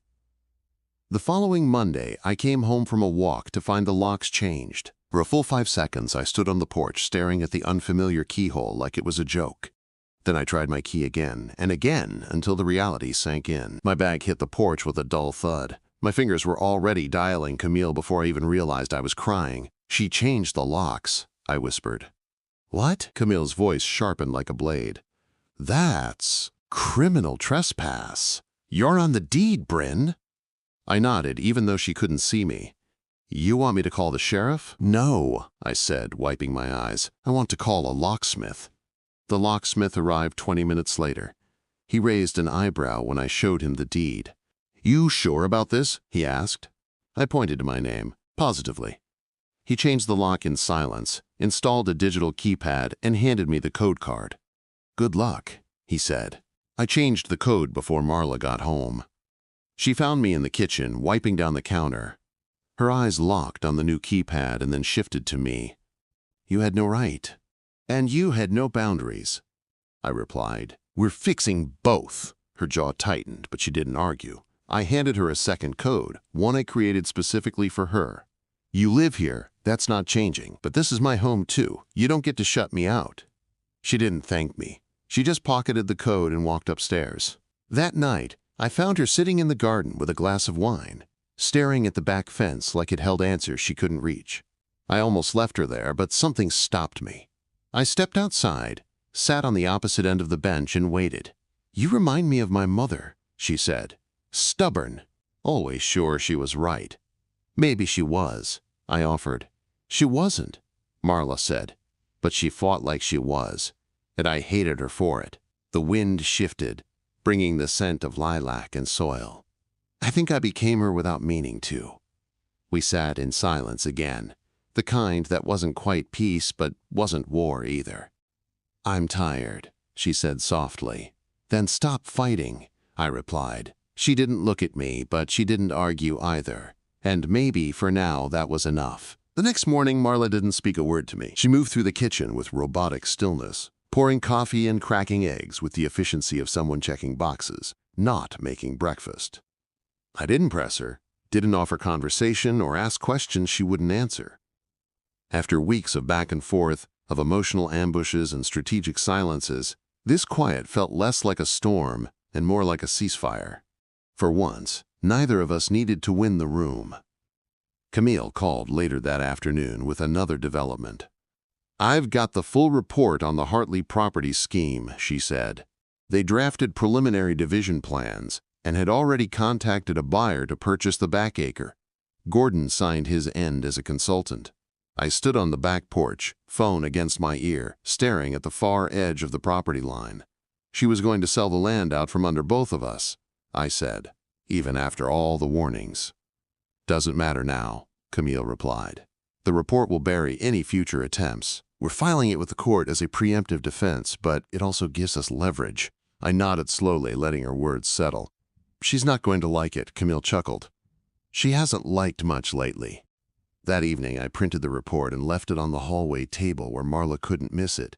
The following Monday, I came home from a walk to find the locks changed. For a full 5 seconds, I stood on the porch staring at the unfamiliar keyhole like it was a joke. Then I tried my key again and again until the reality sank in. My bag hit the porch with a dull thud. My fingers were already dialing Camille before I even realized I was crying. "She changed the locks," I whispered. "What?" Camille's voice sharpened like a blade. "That's criminal trespass. You're on the deed, Brynn." I nodded, even though she couldn't see me. "You want me to call the sheriff?" "No," I said, wiping my eyes. "I want to call a locksmith." The locksmith arrived 20 minutes later. He raised an eyebrow when I showed him the deed. "You sure about this?" he asked. I pointed to my name, positively. He changed the lock in silence, installed a digital keypad, and handed me the code card. "Good luck," he said. I changed the code before Marla got home. She found me in the kitchen, wiping down the counter. Her eyes locked on the new keypad and then shifted to me. "You had no right. And you had no boundaries," I replied. "We're fixing both." Her jaw tightened, but she didn't argue. I handed her a second code, one I created specifically for her. "You live here, that's not changing, but this is my home too. You don't get to shut me out." She didn't thank me. She just pocketed the code and walked upstairs. That night, I found her sitting in the garden with a glass of wine, staring at the back fence like it held answers she couldn't reach. I almost left her there, but something stopped me. I stepped outside, sat on the opposite end of the bench, and waited. "You remind me of my mother," she said. "Stubborn, always sure she was right." "Maybe she was," I offered. "She wasn't," Marla said, "but she fought like she was, and I hated her for it." The wind shifted, bringing the scent of lilac and soil. I think I became her without meaning to. We sat in silence again, the kind that wasn't quite peace but wasn't war either. "I'm tired," she said softly. "Then stop fighting," I replied. She didn't look at me, but she didn't argue either. And maybe for now that was enough. The next morning, Marla didn't speak a word to me. She moved through the kitchen with robotic stillness, pouring coffee and cracking eggs with the efficiency of someone checking boxes, not making breakfast. I didn't press her, didn't offer conversation or ask questions she wouldn't answer. After weeks of back and forth, of emotional ambushes and strategic silences, this quiet felt less like a storm and more like a ceasefire. For once, neither of us needed to win the room. Camille called later that afternoon with another development. "I've got the full report on the Hartley property scheme," she said. "They drafted preliminary division plans and had already contacted a buyer to purchase the back acre. Gordon signed his end as a consultant." I stood on the back porch, phone against my ear, staring at the far edge of the property line. "She was going to sell the land out from under both of us," I said, even after all the warnings. "Doesn't matter now," Camille replied. "The report will bury any future attempts. We're filing it with the court as a preemptive defense, but it also gives us leverage." I nodded slowly, letting her words settle. "She's not going to like it," Camille chuckled. "She hasn't liked much lately." That evening, I printed the report and left it on the hallway table where Marla couldn't miss it.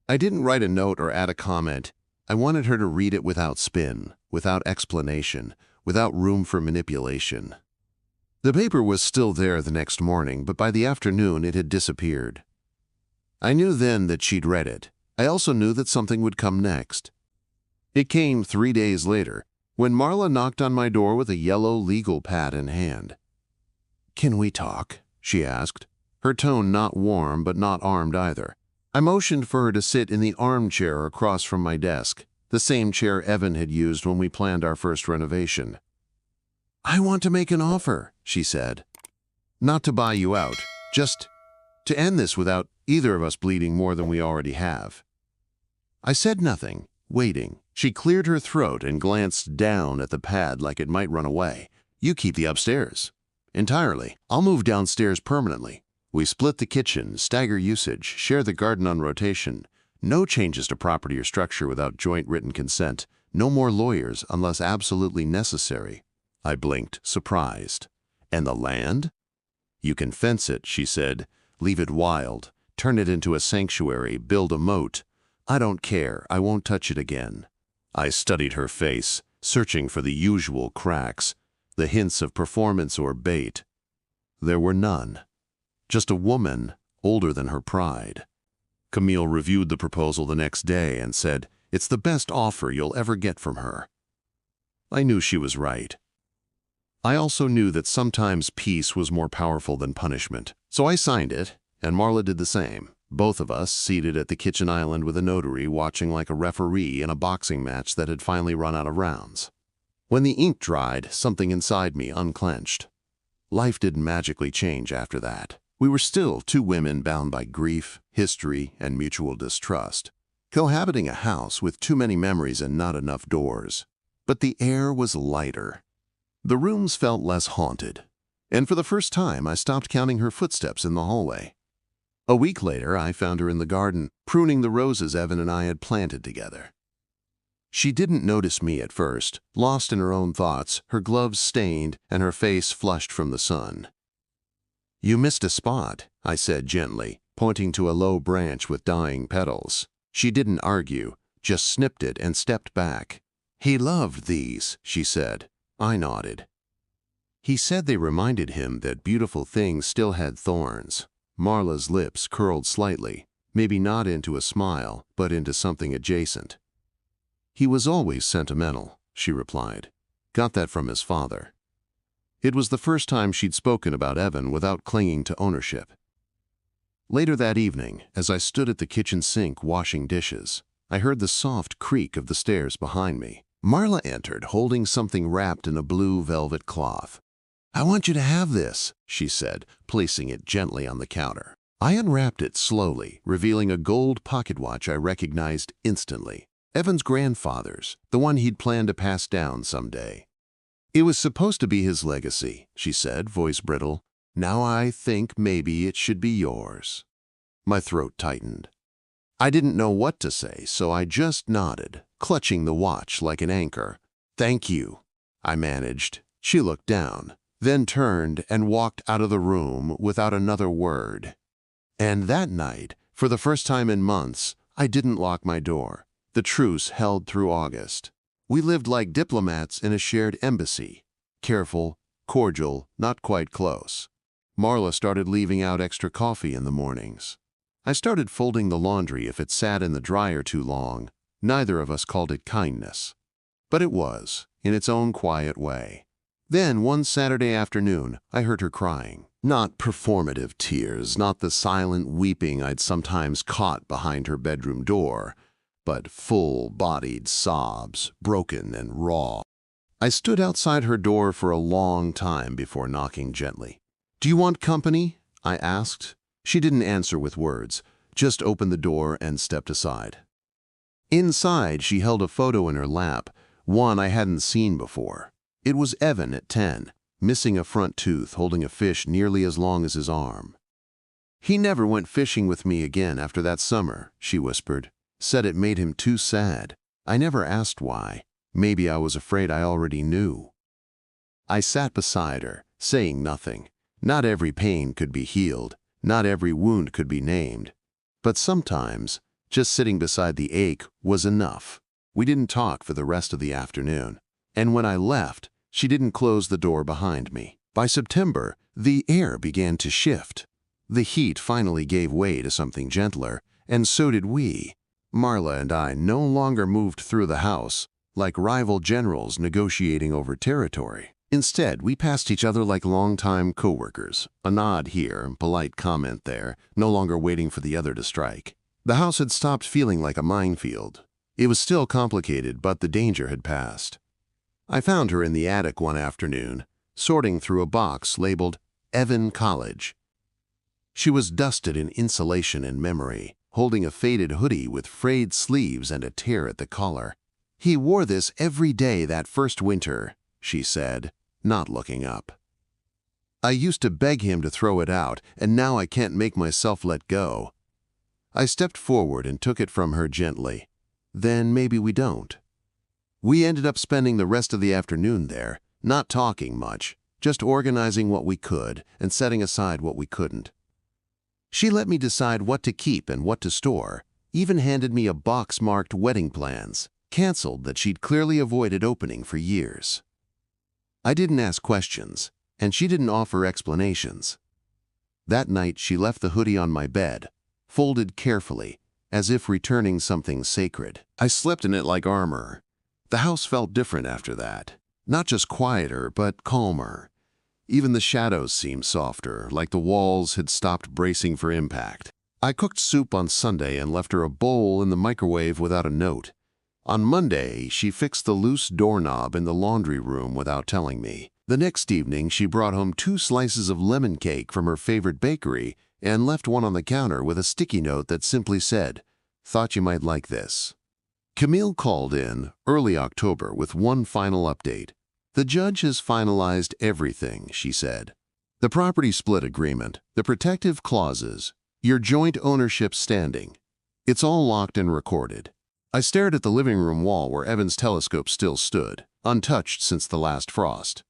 I didn't write a note or add a comment. I wanted her to read it without spin, without explanation, without room for manipulation. The paper was still there the next morning, but by the afternoon it had disappeared. I knew then that she'd read it. I also knew that something would come next. It came 3 days later, when Marla knocked on my door with a yellow legal pad in hand. "Can we talk?" she asked, her tone not warm but not armed either. I motioned for her to sit in the armchair across from my desk, the same chair Evan had used when we planned our first renovation. "I want to make an offer," she said. "Not to buy you out, just to end this without either of us bleeding more than we already have." I said nothing, waiting. She cleared her throat and glanced down at the pad like it might run away. "You keep the upstairs." "Entirely. I'll move downstairs permanently. We split the kitchen, stagger usage, share the garden on rotation. No changes to property or structure without joint written consent. No more lawyers unless absolutely necessary." I blinked, surprised. "And the land?" "You can fence it," she said. "Leave it wild. Turn it into a sanctuary. Build a moat." "I don't care. I won't touch it again." I studied her face, searching for the usual cracks, the hints of performance or bait. There were none. Just a woman, older than her pride. Camille reviewed the proposal the next day and said, "It's the best offer you'll ever get from her." I knew she was right. I also knew that sometimes peace was more powerful than punishment. So I signed it, and Marla did the same. Both of us seated at the kitchen island with a notary watching like a referee in a boxing match that had finally run out of rounds. When the ink dried, something inside me unclenched. Life didn't magically change after that. We were still two women bound by grief, history, and mutual distrust, cohabiting a house with too many memories and not enough doors. But the air was lighter. The rooms felt less haunted, and for the first time I stopped counting her footsteps in the hallway. A week later, I found her in the garden, pruning the roses Evan and I had planted together. She didn't notice me at first, lost in her own thoughts, her gloves stained and her face flushed from the sun. "You missed a spot," I said gently, pointing to a low branch with dying petals. She didn't argue, just snipped it and stepped back. "He loved these," she said. I nodded. "He said they reminded him that beautiful things still had thorns." Marla's lips curled slightly, maybe not into a smile, but into something adjacent. "He was always sentimental," she replied. "Got that from his father." It was the first time she'd spoken about Evan without clinging to ownership. Later that evening, as I stood at the kitchen sink washing dishes, I heard the soft creak of the stairs behind me. Marla entered, holding something wrapped in a blue velvet cloth. "I want you to have this," she said, placing it gently on the counter. I unwrapped it slowly, revealing a gold pocket watch I recognized instantly. Evan's grandfather's, the one he'd planned to pass down someday. "It was supposed to be his legacy," she said, voice brittle. "Now I think maybe it should be yours." My throat tightened. I didn't know what to say, so I just nodded, clutching the watch like an anchor. "Thank you," I managed. She looked down, then turned and walked out of the room without another word. And that night, for the first time in months, I didn't lock my door. The truce held through August. We lived like diplomats in a shared embassy. Careful, cordial, not quite close. Marla started leaving out extra coffee in the mornings. I started folding the laundry if it sat in the dryer too long. Neither of us called it kindness. But it was, in its own quiet way. Then, one Saturday afternoon, I heard her crying. Not performative tears, not the silent weeping I'd sometimes caught behind her bedroom door, but full-bodied sobs, broken and raw. I stood outside her door for a long time before knocking gently. "Do you want company?" I asked. She didn't answer with words, just opened the door and stepped aside. Inside, she held a photo in her lap, one I hadn't seen before. It was Evan at 10, missing a front tooth, holding a fish nearly as long as his arm. "He never went fishing with me again after that summer," she whispered. "Said it made him too sad. I never asked why. Maybe I was afraid I already knew." I sat beside her, saying nothing. Not every pain could be healed. Not every wound could be named. But sometimes, just sitting beside the ache was enough. We didn't talk for the rest of the afternoon. And when I left, she didn't close the door behind me. By September, the air began to shift. The heat finally gave way to something gentler, and so did we. Marla and I no longer moved through the house like rival generals negotiating over territory. Instead, we passed each other like longtime coworkers, a nod here, polite comment there, no longer waiting for the other to strike. The house had stopped feeling like a minefield. It was still complicated, but the danger had passed. I found her in the attic one afternoon, sorting through a box labeled Evan College. She was dusted in insulation and memory, holding a faded hoodie with frayed sleeves and a tear at the collar. "He wore this every day that first winter," she said, not looking up. "I used to beg him to throw it out, and now I can't make myself let go." I stepped forward and took it from her gently. "Then maybe we don't." We ended up spending the rest of the afternoon there, not talking much, just organizing what we could and setting aside what we couldn't. She let me decide what to keep and what to store, even handed me a box marked wedding plans, canceled that she'd clearly avoided opening for years. I didn't ask questions, and she didn't offer explanations. That night she left the hoodie on my bed, folded carefully, as if returning something sacred. I slept in it like armor. The house felt different after that. Not just quieter, but calmer. Even the shadows seemed softer, like the walls had stopped bracing for impact. I cooked soup on Sunday and left her a bowl in the microwave without a note. On Monday, she fixed the loose doorknob in the laundry room without telling me. The next evening, she brought home 2 slices of lemon cake from her favorite bakery and left one on the counter with a sticky note that simply said, "Thought you might like this." Camille called in early October with one final update. "The judge has finalized everything," she said. "The property split agreement, the protective clauses, your joint ownership standing. It's all locked and recorded." I stared at the living room wall where Evan's telescope still stood, untouched since the last frost.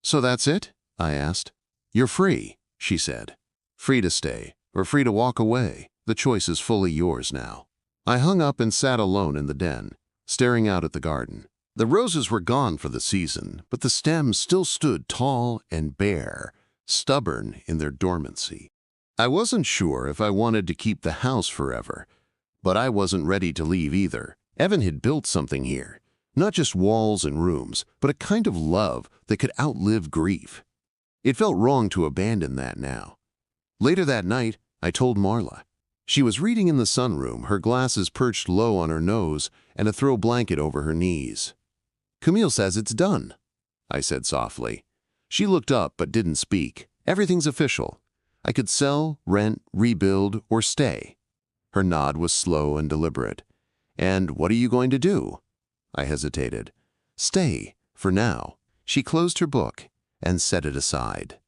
"So that's it?" I asked. "You're free," she said. "Free to stay, or free to walk away. The choice is fully yours now." I hung up and sat alone in the den, staring out at the garden. The roses were gone for the season, but the stems still stood tall and bare, stubborn in their dormancy. I wasn't sure if I wanted to keep the house forever, but I wasn't ready to leave either. Evan had built something here, not just walls and rooms, but a kind of love that could outlive grief. It felt wrong to abandon that now. Later that night, I told Marla. She was reading in the sunroom, her glasses perched low on her nose and a throw blanket over her knees. "Camille says it's done," I said softly. She looked up but didn't speak. "Everything's official. I could sell, rent, rebuild, or stay." Her nod was slow and deliberate. "And what are you going to do?" I hesitated. "Stay, for now." She closed her book and set it aside.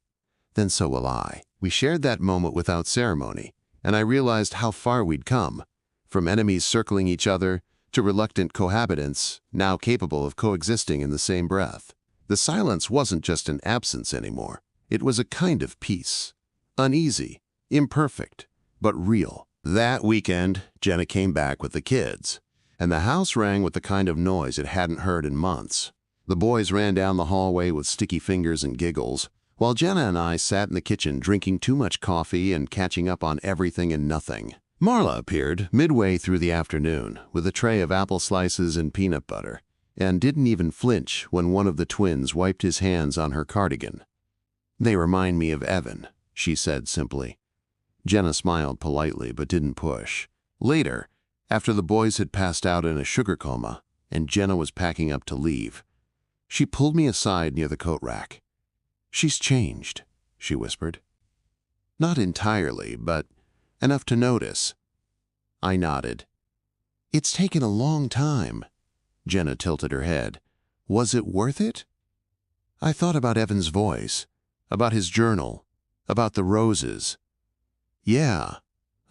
"Then so will I." We shared that moment without ceremony, and I realized how far we'd come, from enemies circling each other to reluctant cohabitants, now capable of coexisting in the same breath. The silence wasn't just an absence anymore. It was a kind of peace. Uneasy, imperfect, but real. That weekend, Jenna came back with the kids, and the house rang with the kind of noise it hadn't heard in months. The boys ran down the hallway with sticky fingers and giggles, while Jenna and I sat in the kitchen drinking too much coffee and catching up on everything and nothing. Marla appeared midway through the afternoon with a tray of apple slices and peanut butter, and didn't even flinch when one of the twins wiped his hands on her cardigan. "They remind me of Evan," she said simply. Jenna smiled politely but didn't push. Later, after the boys had passed out in a sugar coma and Jenna was packing up to leave, she pulled me aside near the coat rack. "She's changed," she whispered. "Not entirely, but enough to notice." I nodded. "It's taken a long time." Jenna tilted her head. "Was it worth it?" I thought about Evan's voice, about his journal, about the roses. "Yeah,"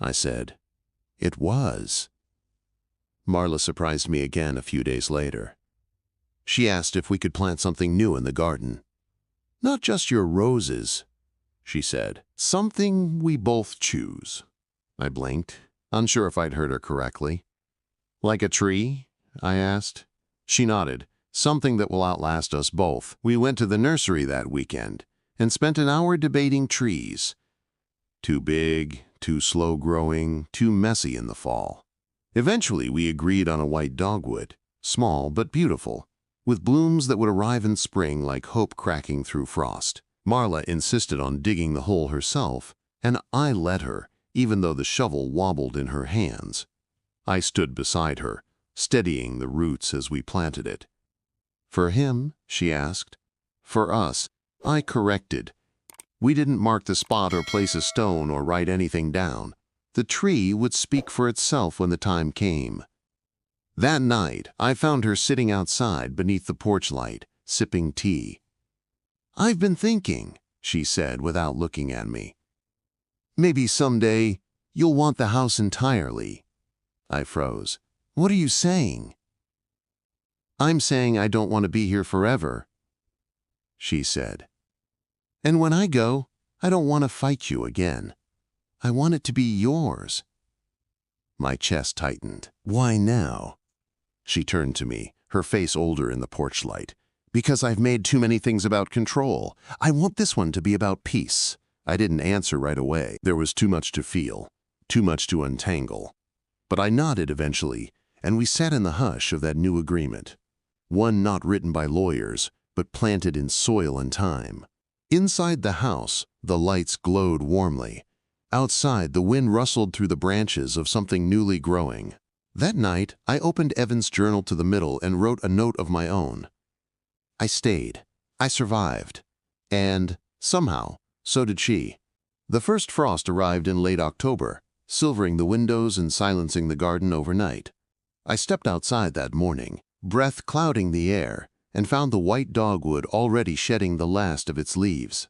I said. "It was." Marla surprised me again a few days later. She asked if we could plant something new in the garden. "Not just your roses," she said. "Something we both choose." I blinked, unsure if I'd heard her correctly. "Like a tree?" I asked. She nodded. "Something that will outlast us both." We went to the nursery that weekend and spent an hour debating trees. Too big, too slow-growing, too messy in the fall. Eventually, we agreed on a white dogwood, small but beautiful, with blooms that would arrive in spring like hope cracking through frost. Marla insisted on digging the hole herself, and I let her, even though the shovel wobbled in her hands. I stood beside her, steadying the roots as we planted it. "For him?" she asked. "For us," I corrected. We didn't mark the spot or place a stone or write anything down. The tree would speak for itself when the time came. That night, I found her sitting outside beneath the porch light, sipping tea. "I've been thinking," she said without looking at me. "Maybe someday you'll want the house entirely." I froze. "What are you saying?" "I'm saying I don't want to be here forever," she said. "And when I go, I don't want to fight you again. I want it to be yours." My chest tightened. "Why now?" She turned to me, her face older in the porch light. "Because I've made too many things about control. I want this one to be about peace." I didn't answer right away. There was too much to feel, too much to untangle. But I nodded eventually, and we sat in the hush of that new agreement. One not written by lawyers, but planted in soil and time. Inside the house, the lights glowed warmly. Outside, the wind rustled through the branches of something newly growing. That night, I opened Evan's journal to the middle and wrote a note of my own. I stayed. I survived. And, somehow, so did she. The first frost arrived in late October, silvering the windows and silencing the garden overnight. I stepped outside that morning, breath clouding the air, and found the white dogwood already shedding the last of its leaves.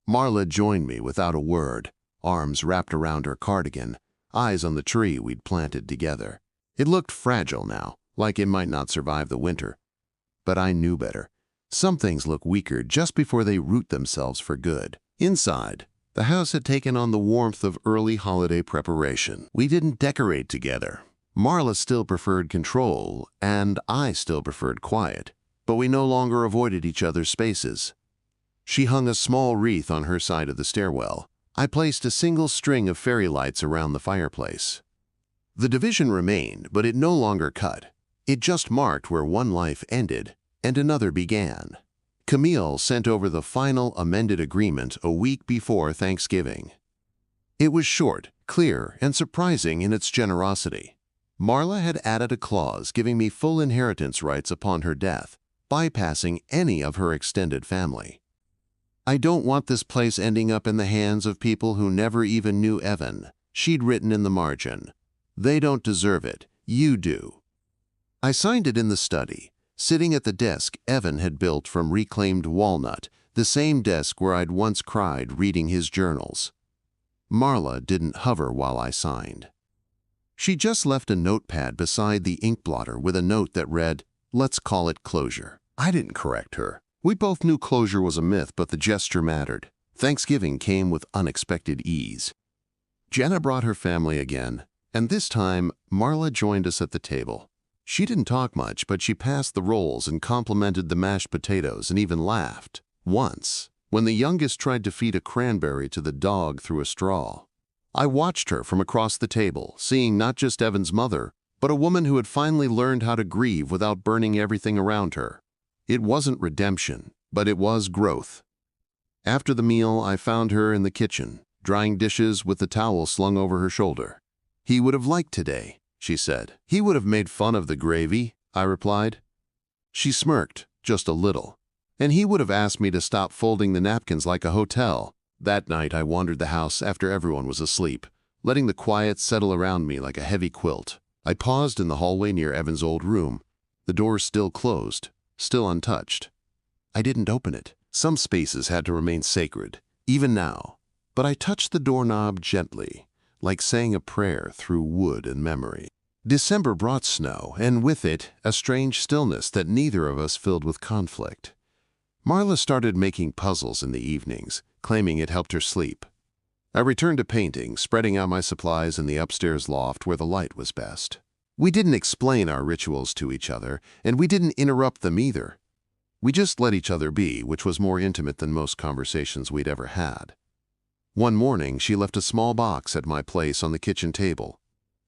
Marla joined me without a word, arms wrapped around her cardigan, eyes on the tree we'd planted together. It looked fragile now, like it might not survive the winter. But I knew better. Some things look weaker just before they root themselves for good. Inside, the house had taken on the warmth of early holiday preparation. We didn't decorate together. Marla still preferred control, and I still preferred quiet, but we no longer avoided each other's spaces. She hung a small wreath on her side of the stairwell. I placed a single string of fairy lights around the fireplace. The division remained, but it no longer cut. It just marked where one life ended and another began. Camille sent over the final amended agreement a week before Thanksgiving. It was short, clear, and surprising in its generosity. Marla had added a clause giving me full inheritance rights upon her death, bypassing any of her extended family. "I don't want this place ending up in the hands of people who never even knew Evan," she'd written in the margin. "They don't deserve it. You do." I signed it in the study, sitting at the desk Evan had built from reclaimed walnut, the same desk where I'd once cried reading his journals. Marla didn't hover while I signed. She just left a notepad beside the ink blotter with a note that read, "Let's call it closure." I didn't correct her. We both knew closure was a myth, but the gesture mattered. Thanksgiving came with unexpected ease. Jenna brought her family again, and this time Marla joined us at the table. She didn't talk much, but she passed the rolls and complimented the mashed potatoes and even laughed. Once, when the youngest tried to feed a cranberry to the dog through a straw. I watched her from across the table, seeing not just Evan's mother, but a woman who had finally learned how to grieve without burning everything around her. It wasn't redemption, but it was growth. After the meal, I found her in the kitchen, drying dishes with the towel slung over her shoulder. "He would have liked today," she said. "He would have made fun of the gravy," I replied. She smirked, just a little. "And he would have asked me to stop folding the napkins like a hotel." That night I wandered the house after everyone was asleep, letting the quiet settle around me like a heavy quilt. I paused in the hallway near Evan's old room, the door still closed, still untouched. I didn't open it. Some spaces had to remain sacred, even now. But I touched the doorknob gently, like saying a prayer through wood and memory. December brought snow, and with it, a strange stillness that neither of us filled with conflict. Marla started making puzzles in the evenings, claiming it helped her sleep. I returned to painting, spreading out my supplies in the upstairs loft where the light was best. We didn't explain our rituals to each other, and we didn't interrupt them either. We just let each other be, which was more intimate than most conversations we'd ever had. One morning, she left a small box at my place on the kitchen table.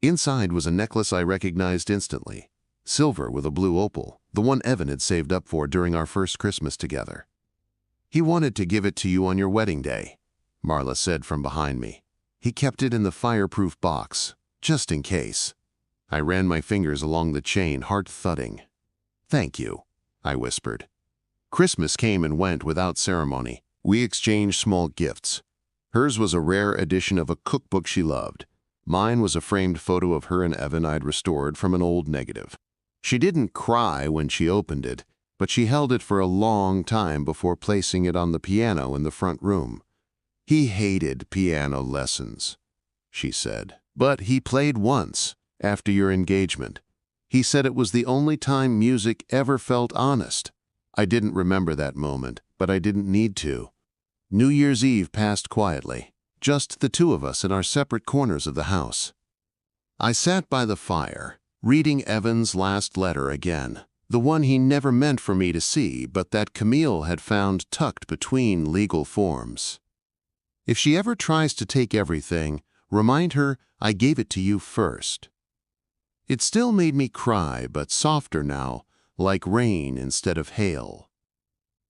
Inside was a necklace I recognized instantly, silver with a blue opal, the one Evan had saved up for during our first Christmas together. "He wanted to give it to you on your wedding day," Marla said from behind me. He kept it in the fireproof box, just in case. I ran my fingers along the chain, heart thudding. "Thank you," I whispered. Christmas came and went without ceremony. We exchanged small gifts. Hers was a rare edition of a cookbook she loved. Mine was a framed photo of her and Evan I'd restored from an old negative. She didn't cry when she opened it, but she held it for a long time before placing it on the piano in the front room. "He hated piano lessons," she said. "But he played once, after your engagement. He said it was the only time music ever felt honest." I didn't remember that moment, but I didn't need to. New Year's Eve passed quietly, just the two of us in our separate corners of the house. I sat by the fire, reading Evan's last letter again, the one he never meant for me to see, but that Camille had found tucked between legal forms. "If she ever tries to take everything, remind her I gave it to you first." It still made me cry, but softer now, like rain instead of hail.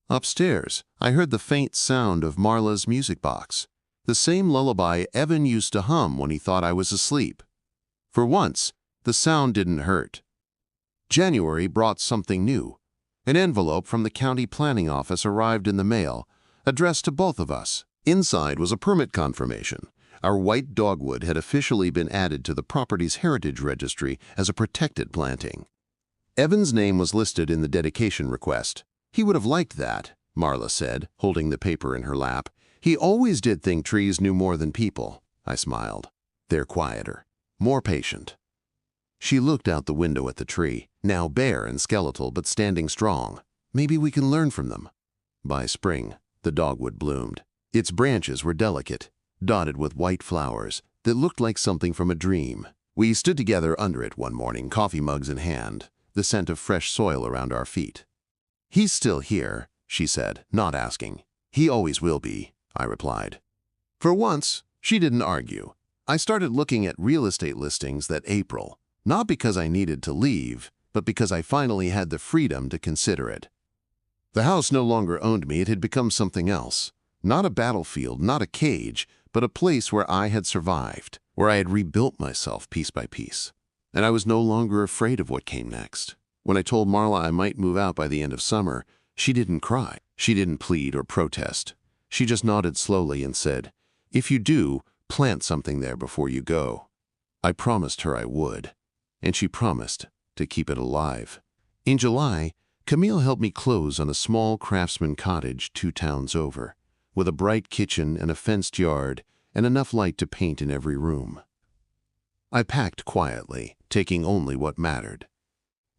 Upstairs, I heard the faint sound of Marla's music box, the same lullaby Evan used to hum when he thought I was asleep. For once, the sound didn't hurt. January brought something new. An envelope from the county planning office arrived in the mail, addressed to both of us. Inside was a permit confirmation. Our white dogwood had officially been added to the property's heritage registry as a protected planting. Evan's name was listed in the dedication request. "He would have liked that," Marla said, holding the paper in her lap. "He always did think trees knew more than people." I smiled. "They're quieter, more patient." She looked out the window at the tree, now bare and skeletal but standing strong. "Maybe we can learn from them." By spring, the dogwood bloomed. Its branches were delicate, dotted with white flowers that looked like something from a dream. We stood together under it one morning, coffee mugs in hand, the scent of fresh soil around our feet. "He's still here," she said, not asking. "He always will be," I replied. For once, she didn't argue. I started looking at real estate listings that April, not because I needed to leave, but because I finally had the freedom to consider it. The house no longer owned me. It had become something else. Not a battlefield, not a cage, but a place where I had survived, where I had rebuilt myself piece by piece. And I was no longer afraid of what came next. When I told Marla I might move out by the end of summer, she didn't cry. She didn't plead or protest. She just nodded slowly and said, "If you do, plant something there before you go." I promised her I would, and she promised to keep it alive. In July, Camille helped me close on a small craftsman cottage 2 towns over, with a bright kitchen and a fenced yard and enough light to paint in every room. I packed quietly, taking only what mattered.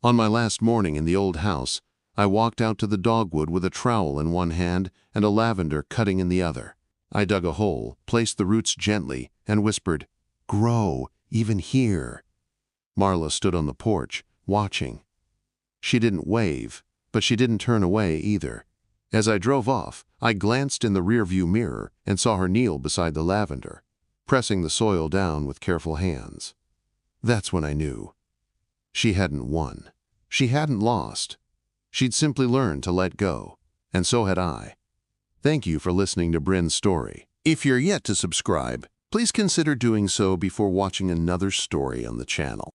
On my last morning in the old house, I walked out to the dogwood with a trowel in one hand and a lavender cutting in the other. I dug a hole, placed the roots gently, and whispered, "Grow, even here." Marla stood on the porch, watching. She didn't wave, but she didn't turn away either. As I drove off, I glanced in the rearview mirror and saw her kneel beside the lavender, pressing the soil down with careful hands. That's when I knew. She hadn't won. She hadn't lost. She'd simply learned to let go, and so had I. Thank you for listening to Brynn's story. If you're yet to subscribe, please consider doing so before watching another story on the channel.